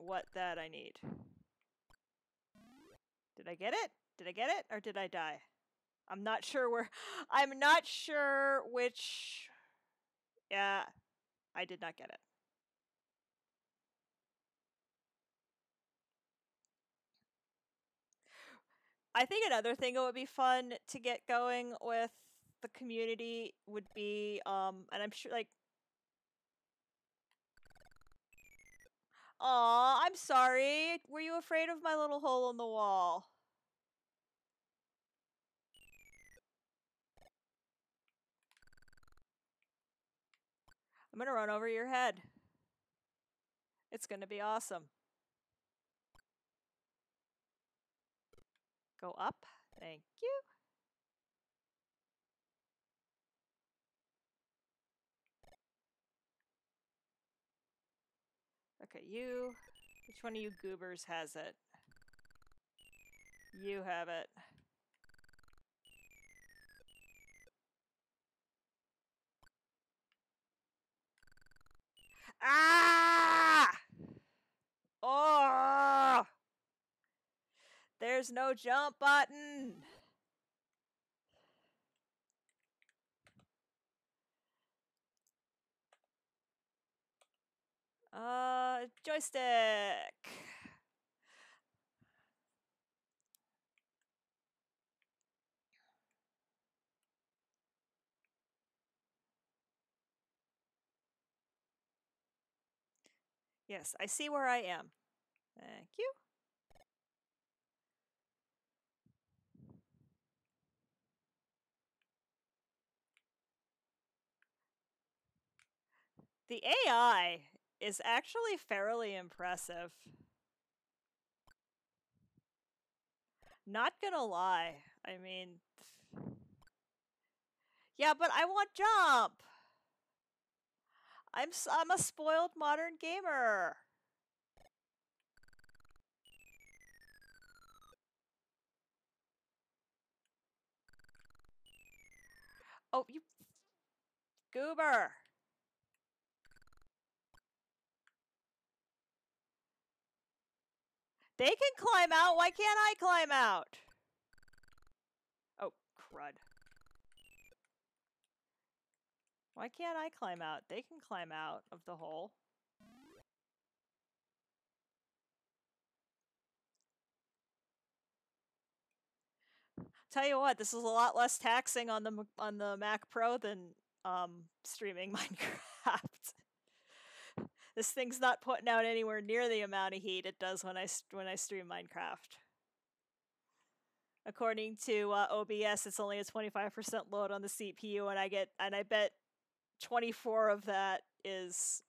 I need. Did I get it? Did I get it? Or did I die? I'm not sure where... I'm not sure which... Yeah, I did not get it. I think another thing that would be fun to get going with the community would be, and I'm sure, like... Aw, I'm sorry. Were you afraid of my little hole in the wall? I'm gonna run over your head. It's gonna be awesome. Go up. Thank you. Okay, you. Which one of you goobers has it? You have it. Ah! Oh! There's no jump button. Joystick. Yes, I see where I am. Thank you. The AI is actually fairly impressive. Not gonna lie. I mean... Yeah, but I want jump! I'm a spoiled modern gamer. Oh, you... Goober! They can climb out, why can't I climb out? Oh, crud. Why can't I climb out? They can climb out of the hole. Tell you what, this is a lot less taxing on the Mac Pro than streaming Minecraft. This thing's not putting out anywhere near the amount of heat it does when I stream Minecraft. According to OBS, it's only a 25% load on the CPU, and I bet 24 of that is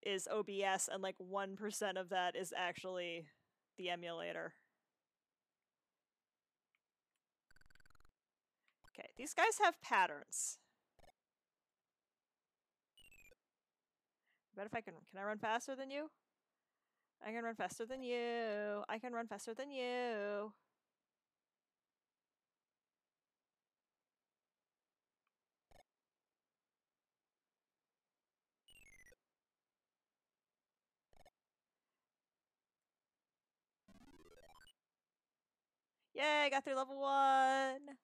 OBS, and like 1% of that is actually the emulator. Okay, these guys have patterns. I bet if I can I run faster than you? I can run faster than you. I can run faster than you. Yay, I got through level 1!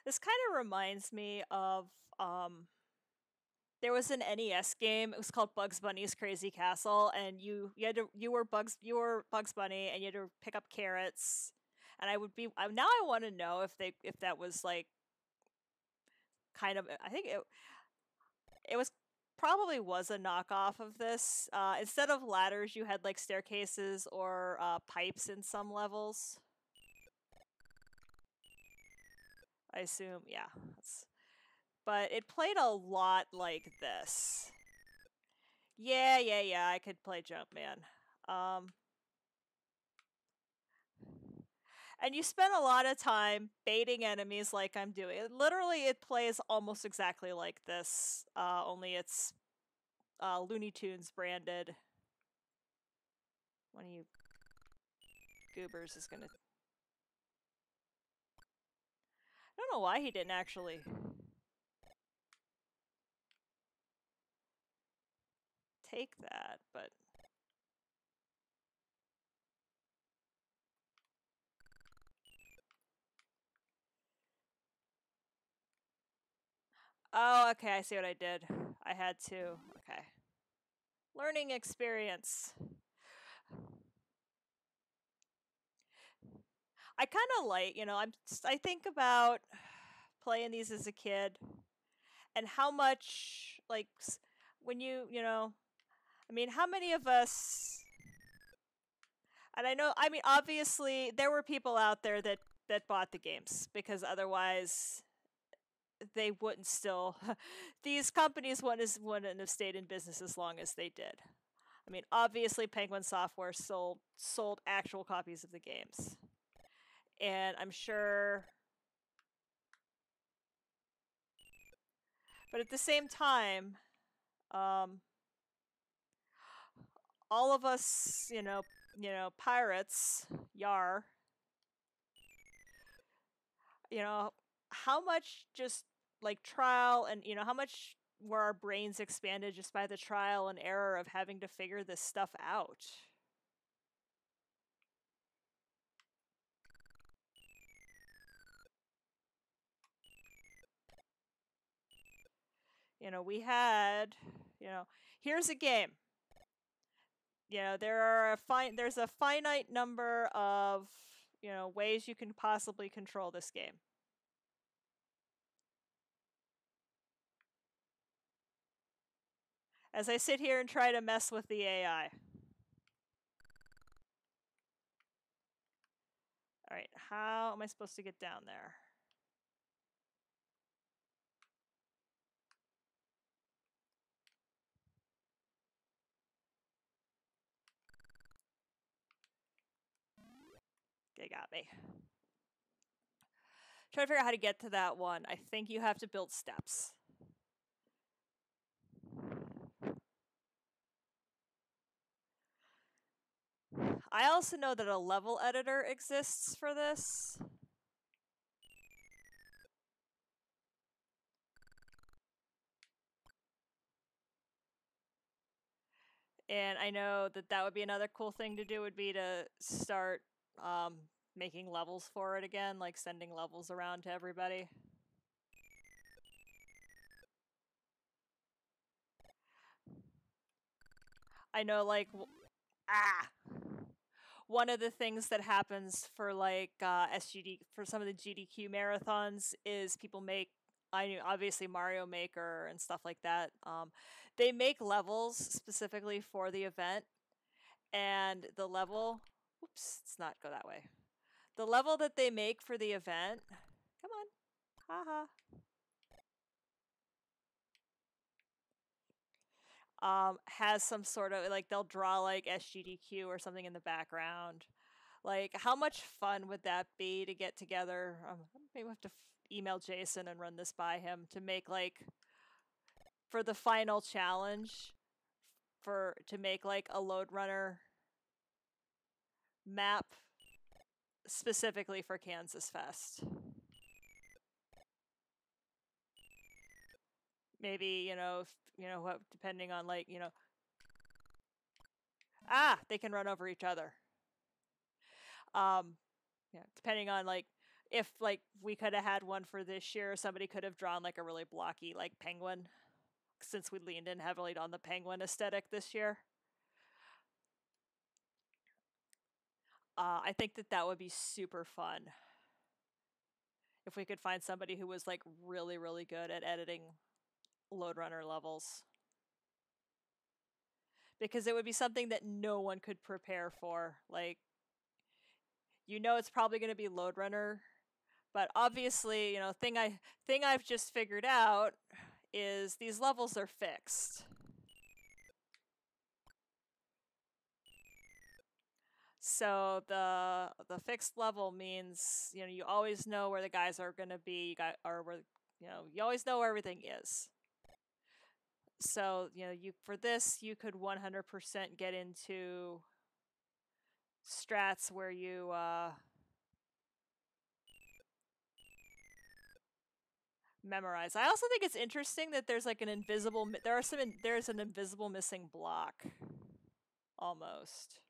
This kind of reminds me of, there was an NES game. It was called Bugs Bunny's Crazy Castle, and you were Bugs Bunny, and you had to pick up carrots. And now I want to know if that was like kind of, I think it was probably was a knockoff of this. Instead of ladders, you had like staircases or pipes in some levels. I assume, yeah. But it played a lot like this. Yeah, I could play Jumpman. And you spend a lot of time baiting enemies like I'm doing. Literally, it plays almost exactly like this, only it's Looney Tunes branded. One of you goobers is gonna... I don't know why he didn't actually... take that, but... Oh, okay, I see what I did. I had to... Okay. Learning experience. I kind of like, I think about playing these as a kid and how much, like, when I mean, how many of us... And I mean, obviously, there were people out there that bought the games, because otherwise they wouldn't still... These companies wouldn't have stayed in business as long as they did. I mean, obviously, Penguin Software sold actual copies of the games. And I'm sure... But at the same time, all of us, pirates, yar, how much just, like, trial and, how much were our brains expanded just by the trial and error of having to figure this stuff out? We had, here's a game. There's a finite number of, ways you can possibly control this game. As I sit here and try to mess with the AI. Alright, how am I supposed to get down there? They got me. Try to figure out how to get to that one. I think you have to build steps. I also know that a level editor exists for this. And I know that would be another cool thing to do, would be to start making levels for it again, like sending levels around to everybody. I know, like, one of the things that happens for, like, for some of the GDQ marathons is people make, obviously Mario Maker and stuff like that. They make levels specifically for the event, and the level, oops, let's not go that way. The level that they make for the event, come on, haha. Has some sort of, like, they'll draw like SGDQ or something in the background. Like, how much fun would that be to get together? Maybe we'll have to email Jason and run this by him to make, like, for the final challenge, to make, like, a Load Runner map specifically for Kansas Fest. Maybe, depending on, like, they can run over each other. Yeah, depending on, like, if, like, we could have had one for this year, somebody could have drawn, like, a really blocky, like, penguin, since we leaned in heavily on the penguin aesthetic this year. I think that would be super fun if we could find somebody who was, like, really, really good at editing Load Runner levels. Because it would be something that no one could prepare for. Like, it's probably going to be Load Runner, But obviously, you know, thing I've just figured out is these levels are fixed. So the fixed level means, you know, you always know where the guys are going to be, you always know where everything is. So, you know, for this you could 100% get into strats where you memorize. I also think it's interesting that there's like an invisible there's an invisible missing block almost.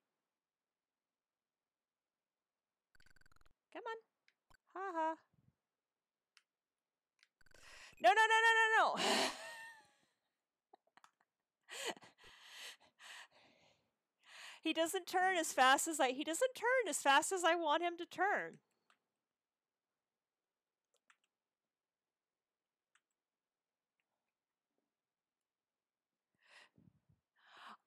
Come on. Haha. No, no, no, no, no, no. He doesn't turn as fast as I want him to turn.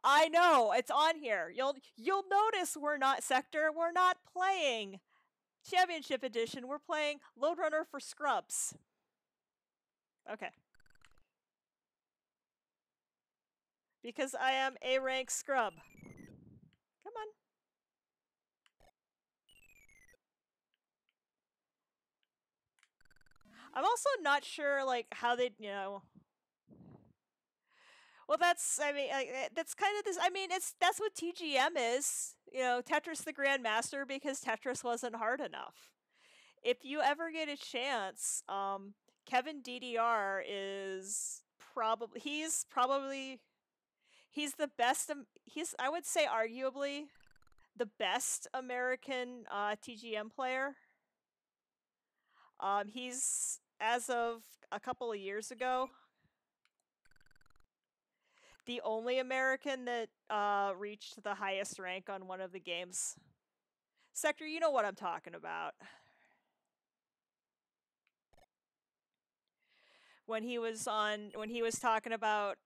I know, it's on here. You'll notice we're not Sector, we're not playing Championship Edition, we're playing Load Runner for Scrubs. Okay. Because I am A rank scrub. Come on. I'm also not sure, like, how they, you know. Well, that's, I mean, that's kind of this. I mean, that's what TGM is. You know, Tetris the Grandmaster because Tetris wasn't hard enough. If you ever get a chance, Kevin DDR is he's the best. I would say arguably the best American TGM player. He's, as of a couple of years ago, the only American that reached the highest rank on one of the games. Sector, you know what I'm talking about. When he was talking about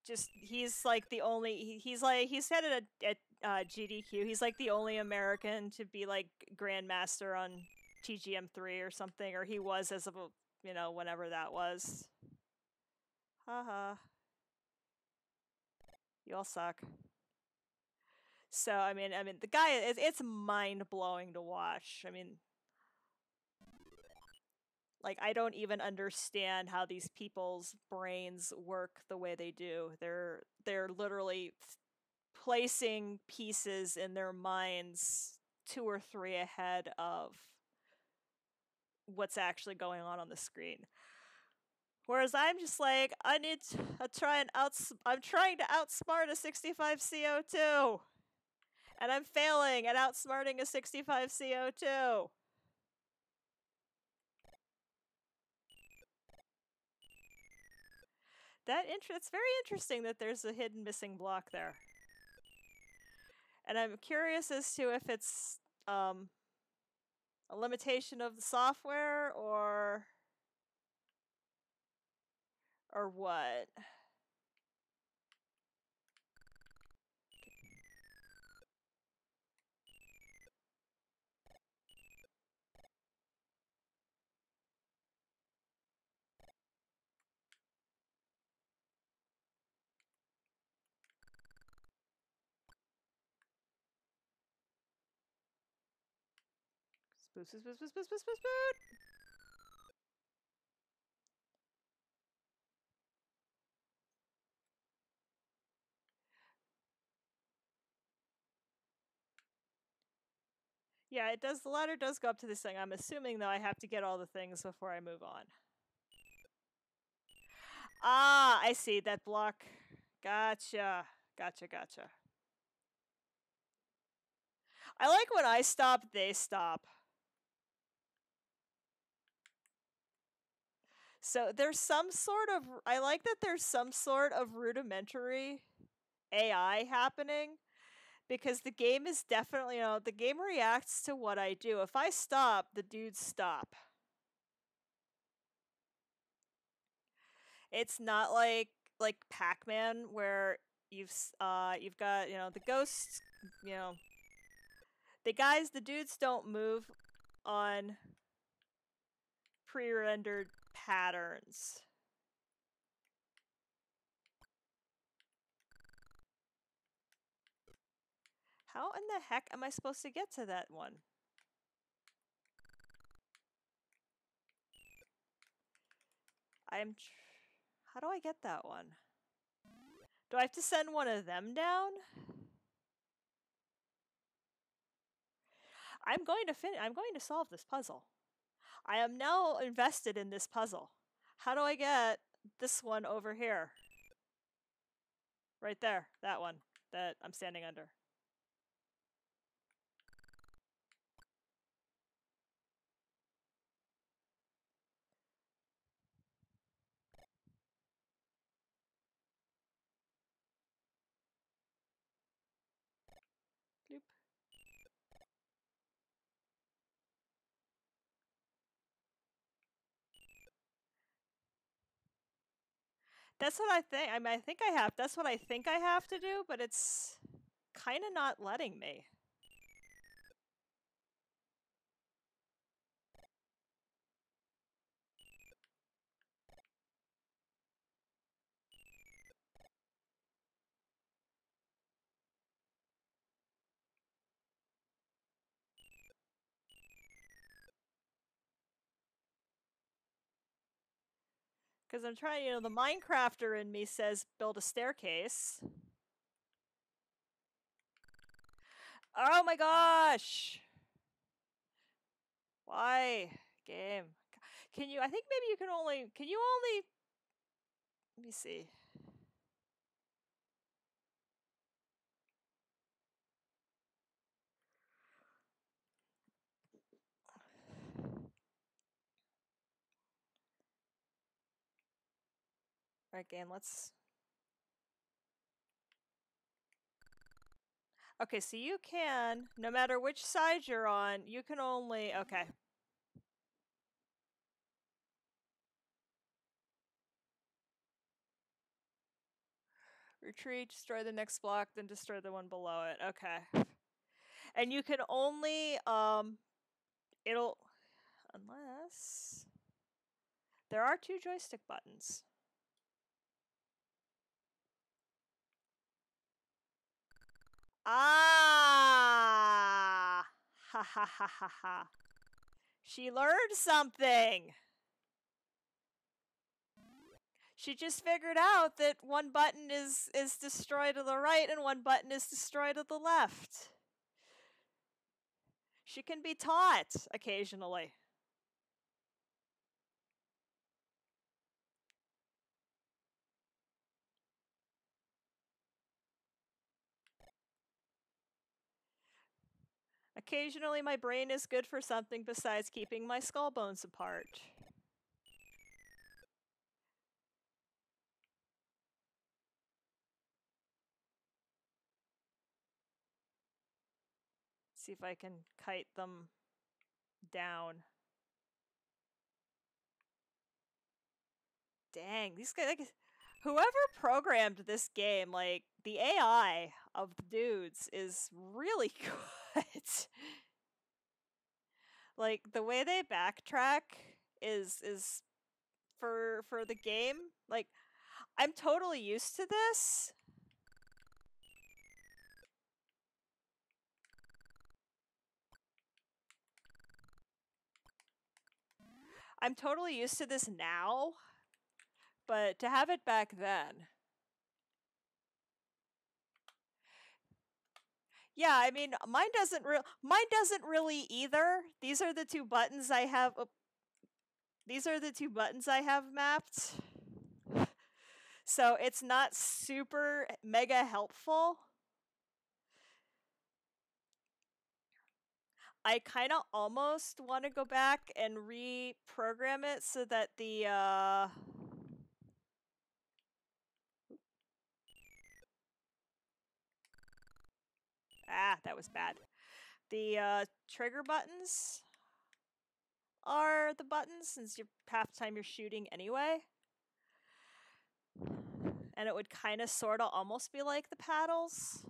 just he's like the only he said it at GDQ. He's like the only American to be like Grandmaster on TGM3 or something, or he was as of you know, whenever that was. Haha. You all suck. So I mean the guy, it's mind blowing to watch. I mean, like, I don't even understand how these people's brains work the way they do. They're literally placing pieces in their minds 2 or 3 ahead of what's actually going on the screen. Whereas I'm just like, I'm trying to outsmart a 65 CO2. And I'm failing at outsmarting a 65 CO2. It's very interesting that there's a hidden missing block there. And I'm curious as to if it's a limitation of the software or what. Spoot, spoot, spoot, spoot, spoot, spoot, spoot, spoot. Yeah, it does. The ladder does go up to this thing. I'm assuming, though, I have to get all the things before I move on. Ah, I see. That block. Gotcha. Gotcha, gotcha. I like when I stop, they stop. So there's some sort of... I like that there's some sort of rudimentary AI happening. Because the game is definitely, you know, the game reacts to what I do. If I stop, the dudes stop. It's not like Pac-Man where you've got, you know, the ghosts, you know, The dudes don't move on pre-rendered patterns. How in the heck am I supposed to get to that one? How do I get that one? Do I have to send one of them down? I'm going to solve this puzzle. I am now invested in this puzzle. How do I get this one over here? Right there, that one that I'm standing under. Bloop. That's what I think. I mean, that's what I think I have to do, but it's kind of not letting me. Because I'm trying, the Minecrafter in me says build a staircase. Oh my gosh! Why? Game. I think maybe you can only, let me see. Alright, game, let's... Okay, so you can, no matter which side you're on, you can only... Okay. Retreat, destroy the next block, then destroy the one below it. Okay. And you can only, unless... There are 2 joystick buttons. Ah! Ha ha ha ha ha. She learned something! She just figured out that one button is destroyed to the right and one button is destroyed to the left. She can be taught occasionally. Occasionally my brain is good for something besides keeping my skull bones apart. See if I can kite them down. Dang, these guys, like, whoever programmed this game, like, the AI of the dudes is really good. Like, the way they backtrack is for the game, like, I'm totally used to this. I'm totally used to this now, but to have it back then. Yeah, I mean, mine doesn't really either. These are the 2 buttons I have. These are the 2 buttons I have mapped. So it's not super mega helpful. I kind of almost want to go back and reprogram it so that the that was bad. The trigger buttons are the buttons, since half the time you're shooting anyway. And it would kind of sort of almost be like the paddles.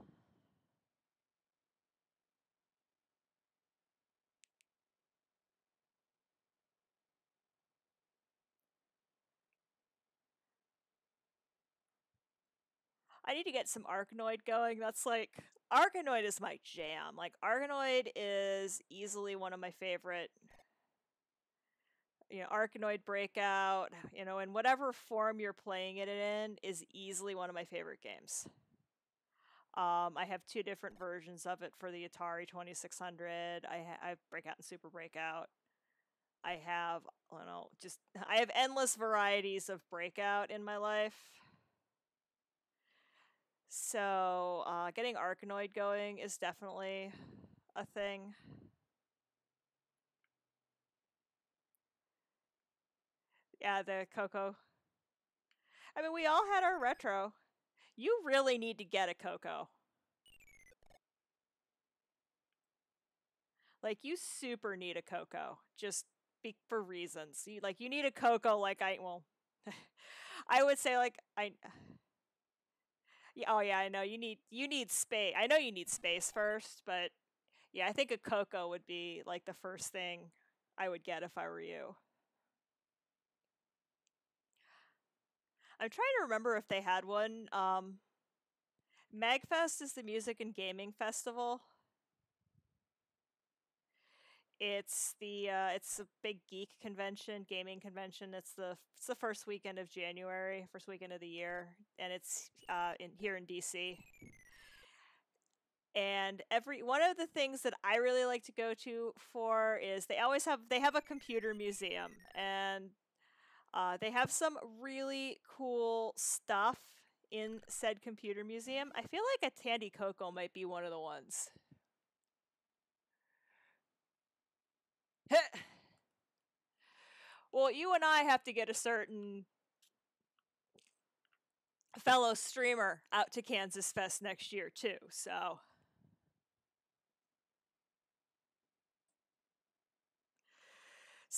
I need to get some Arkanoid going. That's like Arkanoid is my jam. Like Arkanoid is easily one of my favorite. Arkanoid Breakout, in whatever form you're playing it in, is easily one of my favorite games. I have two different versions of it for the Atari 2600. I have Breakout and Super Breakout. I have, I have endless varieties of Breakout in my life. So, getting Arkanoid going is definitely a thing. Yeah, the Coco. I mean, we all had our retro. You really need to get a Coco. Like, you super need a Coco. Just for reasons. You need a Coco like I would say yeah, oh yeah, I know you need space. I know you need space first, but yeah, I think a Coco would be like the first thing I would get if I were you. I'm trying to remember if they had one. MagFest is the music and gaming festival. It's it's a big geek convention, gaming convention. It's the first weekend of January, first weekend of the year, and it's here in DC. And one of the things that I really like to go to for is they have a computer museum, and they have some really cool stuff in said computer museum. I feel like a Tandy Coco might be one of the ones. Well, you and I have to get a certain fellow streamer out to Kansas Fest next year too, so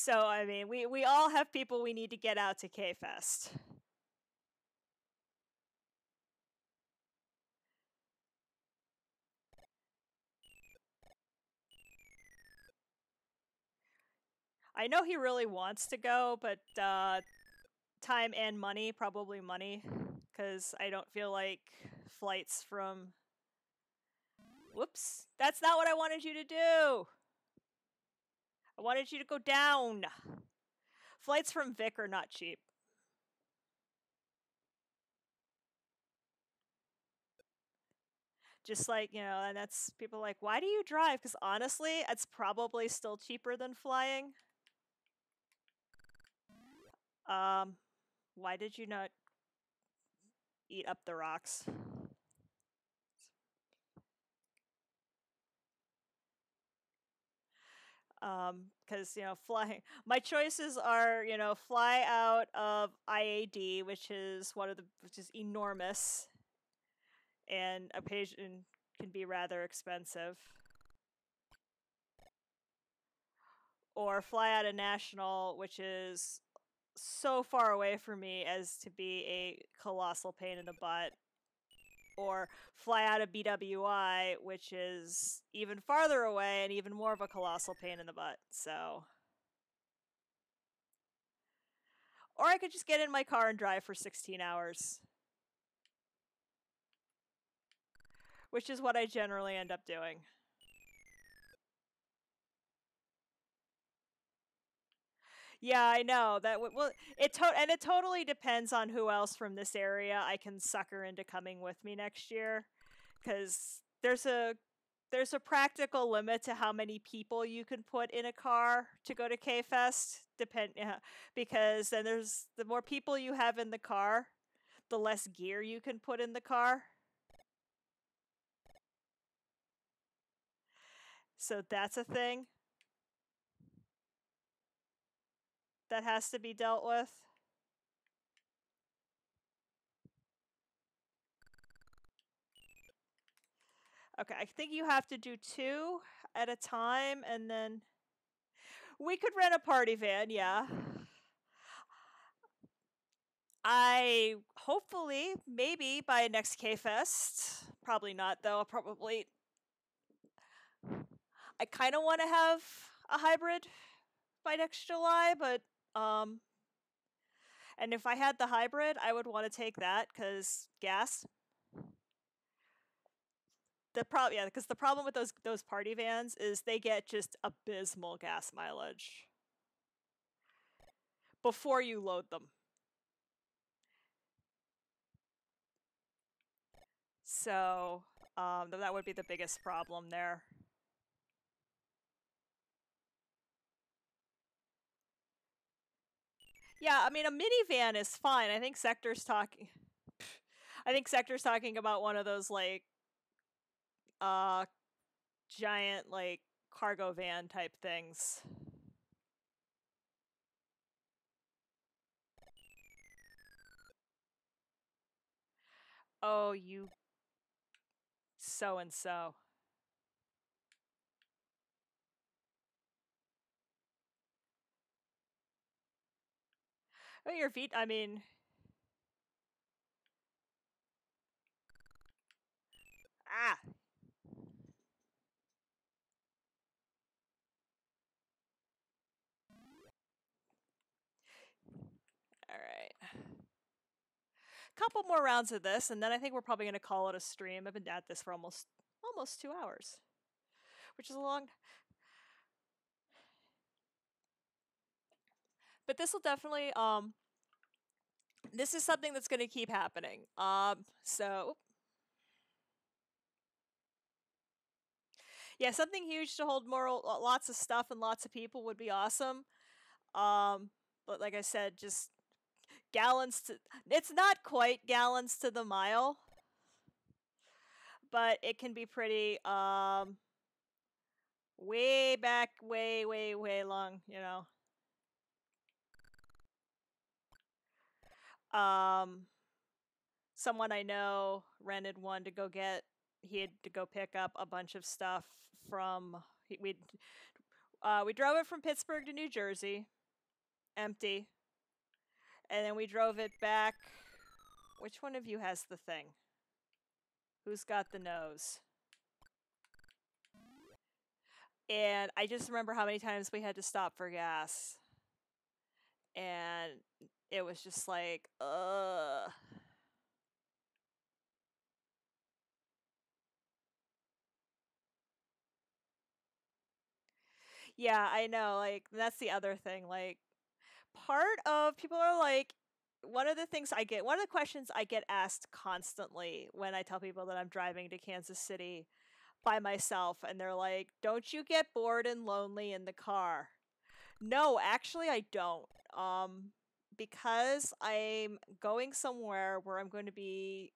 I mean, we all have people we need to get out to K-Fest. I know he really wants to go, but time and money, probably money, because I don't feel like flights from... Whoops, that's not what I wanted you to do! I wanted you to go down! Flights from Vic are not cheap. Just like, and that's people like, why do you drive? Because honestly, it's probably still cheaper than flying. Why did you not eat up the rocks? Because flying. My choices are fly out of IAD, which is enormous, and a page can be rather expensive, or fly out of National, which is so far away from me as to be a colossal pain in the butt, or fly out of BWI, which is even farther away and even more of a colossal pain in the butt. So, or I could just get in my car and drive for 16 hours, which is what I generally end up doing. Yeah, I know that. It totally depends on who else from this area I can sucker into coming with me next year, because there's a practical limit to how many people you can put in a car to go to K-Fest. Because then the more people you have in the car, the less gear you can put in the car. So that's a thing that has to be dealt with. Okay, I think you have to do 2 at a time, and then we could rent a party van, yeah. Hopefully, maybe by next K-Fest. Probably not, though. I kind of want to have a hybrid by next July, but, and if I had the hybrid, I would want to take that, because gas. The problem, yeah, because the problem with those party vans is they get just abysmal gas mileage before you load them. So that would be the biggest problem there. Yeah, I mean a minivan is fine. I think Sector's talking. I think Sector's talking about one of those like uh giant like cargo van type things. Oh, you so and so. Oh, your feet. I mean, ah. All right. Couple more rounds of this, and then I think we're probably going to call it a stream. I've been at this for almost 2 hours, which is a long. But this will definitely this is something that's going to keep happening. So yeah, something huge to hold more lots of stuff and lots of people would be awesome. But like I said, just gallons to it's not quite gallons to the mile, but it can be pretty way back way long, you know. Someone I know rented one to go get. He had to go pick up a bunch of stuff from. We drove it from Pittsburgh to New Jersey, empty, and then we drove it back. Which one of you has the thing? Who's got the nose? And I just remember how many times we had to stop for gas, and it was just like, ugh. Yeah, I know. Like, that's the other thing. Like, part of people are like, one of the questions I get asked constantly when I tell people that I'm driving to Kansas City by myself, and they're like, don't you get bored and lonely in the car? No, actually, I don't. Because I'm going somewhere where I'm going to be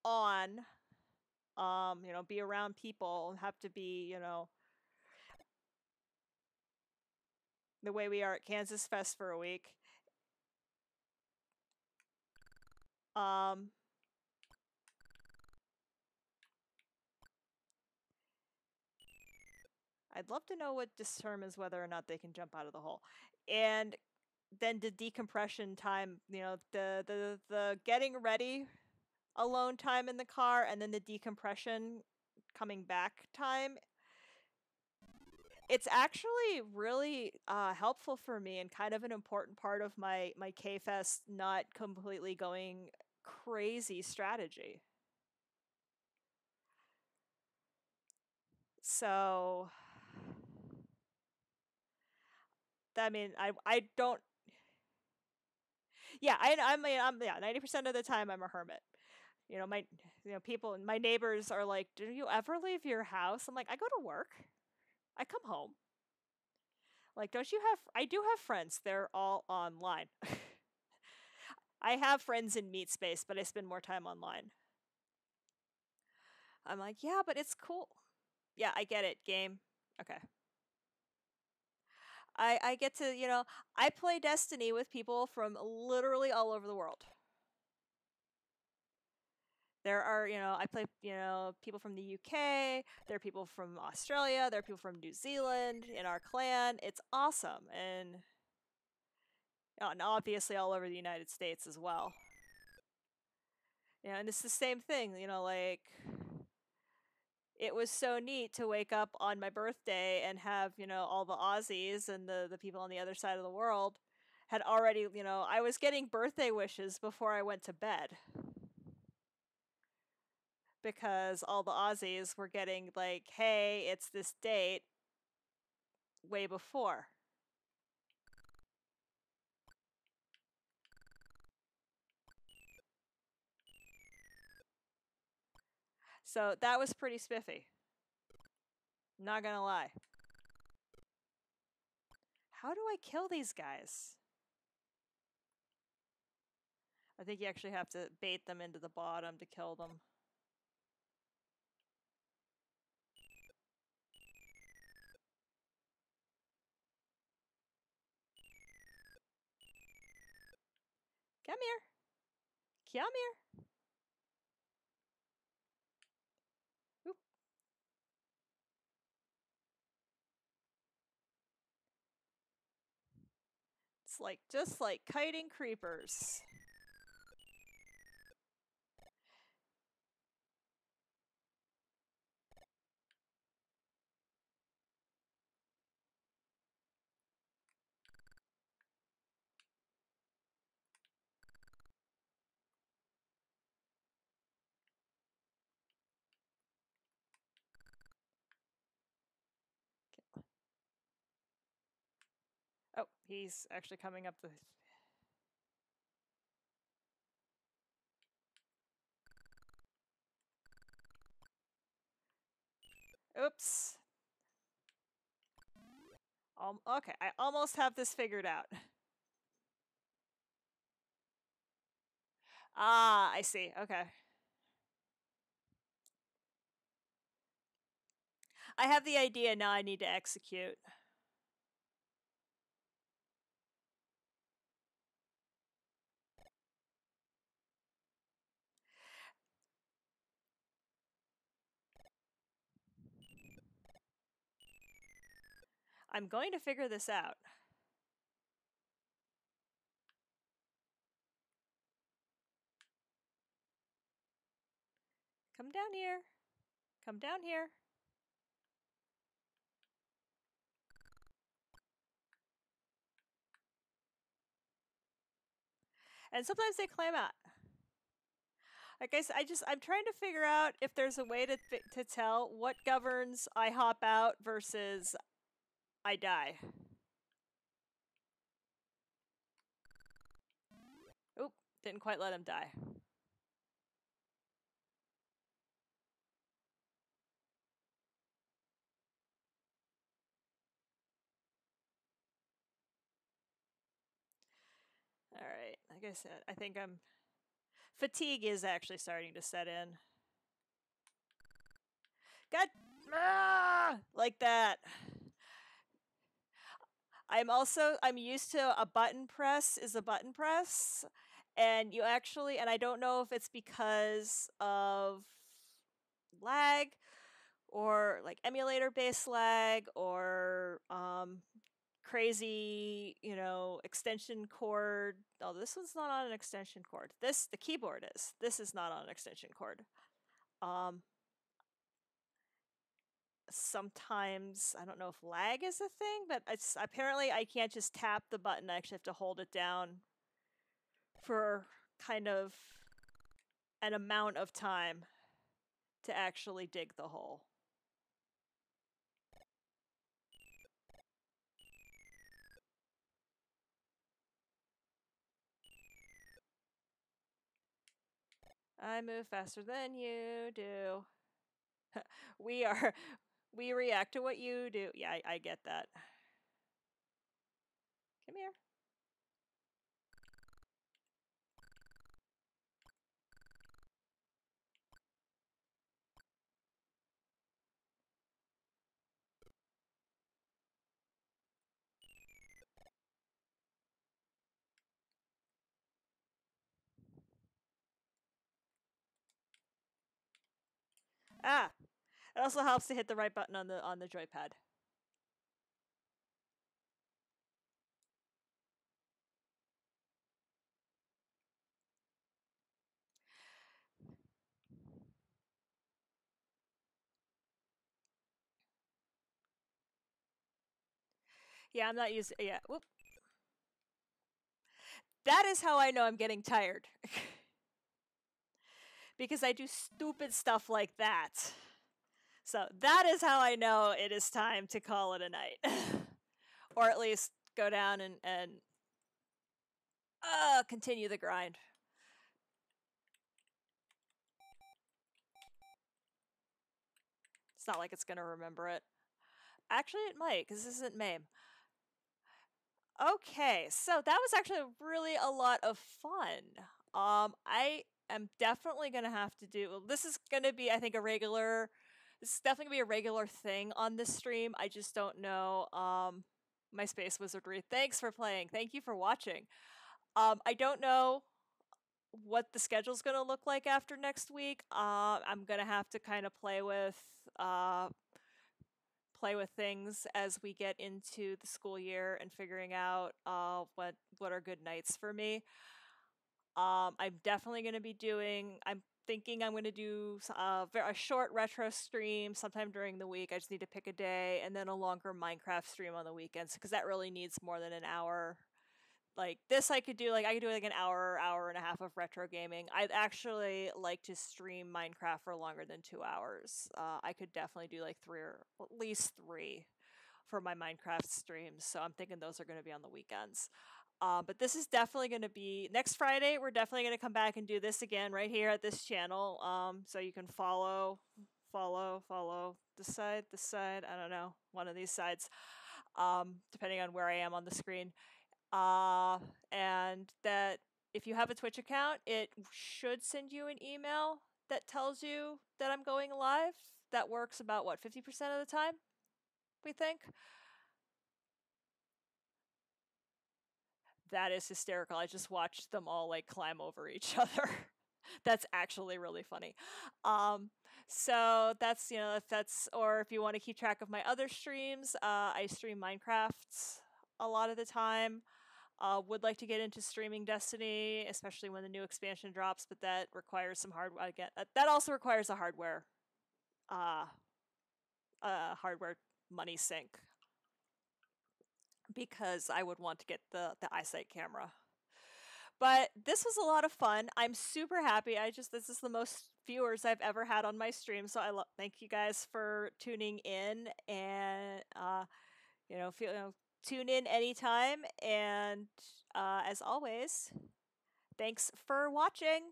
on, be around people, have to be, the way we are at Kansas Fest for a week. Um, I'd love to know what determines whether or not they can jump out of the hole. And then the decompression time, the getting ready alone time in the car, and then the decompression coming back time. It's actually really helpful for me and kind of an important part of my K-Fest not completely going crazy strategy. So, I mean, I don't. Yeah, I'm yeah. 90% of the time I'm a hermit. My people, my neighbors are like, "Do you ever leave your house?" I'm like, "I go to work. I come home." Like, don't you have? I do have friends. They're all online. I have friends in meet space, but I spend more time online. I'm like, yeah, but it's cool. Yeah, I get it. Game. Okay. I get to, I play Destiny with people from literally all over the world. There are, I play, people from the UK, there are people from Australia, there are people from New Zealand in our clan. It's awesome. And obviously all over the United States as well. And it's the same thing, like it was so neat to wake up on my birthday and have, all the Aussies and the people on the other side of the world had already, I was getting birthday wishes before I went to bed. because all the Aussies were getting like, hey, it's this date way before. So that was pretty spiffy. Not gonna lie. How do I kill these guys? I think you actually have to bait them into the bottom to kill them. Come here. Come here. Oop. It's like just like kiting creepers. Oh, he's actually coming up the... Oops. Okay, I almost have this figured out. Ah, I see. Okay. I have the idea, now I need to execute. I'm going to figure this out. Come down here. Come down here. And sometimes they climb out. Like I said, I'm trying to figure out if there's a way to tell what governs I hop out versus I die. Oop, didn't quite let him die. Alright, like I said, I think fatigue is actually starting to set in. God! Like that. I'm used to a button press is a button press. And and I don't know if it's because of lag or like emulator based lag or crazy, extension cord. Oh, this one's not on an extension cord. The keyboard is. This is not on an extension cord. Sometimes I don't know if lag is a thing, but apparently I can't just tap the button. I actually have to hold it down for kind of an amount of time to actually dig the hole. I move faster than you do. We react to what you do. Yeah, I get that. Come here. Ah, it also helps to hit the right button on the joypad. Yeah, I'm not using. Yeah, whoop. That is how I know I'm getting tired. because I do stupid stuff like that. So that is how I know it is time to call it a night. Or at least go down and continue the grind. It's not like it's going to remember it. Actually, it might, because this isn't MAME. Okay, so that was actually really a lot of fun. I am definitely going to have to do... Well, this is going to be, I think, this is definitely going to be a regular thing on this stream. I just don't know. My space wizardry. Thanks for playing. Thank you for watching. I don't know what the schedule's going to look like after next week. I'm going to have to kind of play with things as we get into the school year and figuring out what are good nights for me. I'm definitely going to be doing... I'm thinking I'm going to do a short retro stream sometime during the week. I just need to pick a day, and then a longer Minecraft stream on the weekends, because that really needs more than an hour. Like this, I could do like an hour and a half of retro gaming. I'd actually like to stream Minecraft for longer than 2 hours. I could definitely do like 3 or at least 3 for my Minecraft streams. So I'm thinking those are going to be on the weekends. But this is definitely going to be next Friday. We're definitely going to come back and do this again right here at this channel. So you can follow this side. I don't know, one of these sides, depending on where I am on the screen. And that if you have a Twitch account, it should send you an email that tells you that I'm going live. That works about, 50% of the time, we think? That is hysterical. I just watched them all, like, climb over each other. That's actually really funny. So that's, if that's, or if you want to keep track of my other streams, I stream Minecraft a lot of the time. Would like to get into streaming Destiny, especially when the new expansion drops, but that requires some hardware. Again, that also requires a hardware money sink, because I would want to get the eyesight camera. But this was a lot of fun. I'm super happy. This is the most viewers I've ever had on my stream, so thank you guys for tuning in, and tune in anytime, and as always, thanks for watching.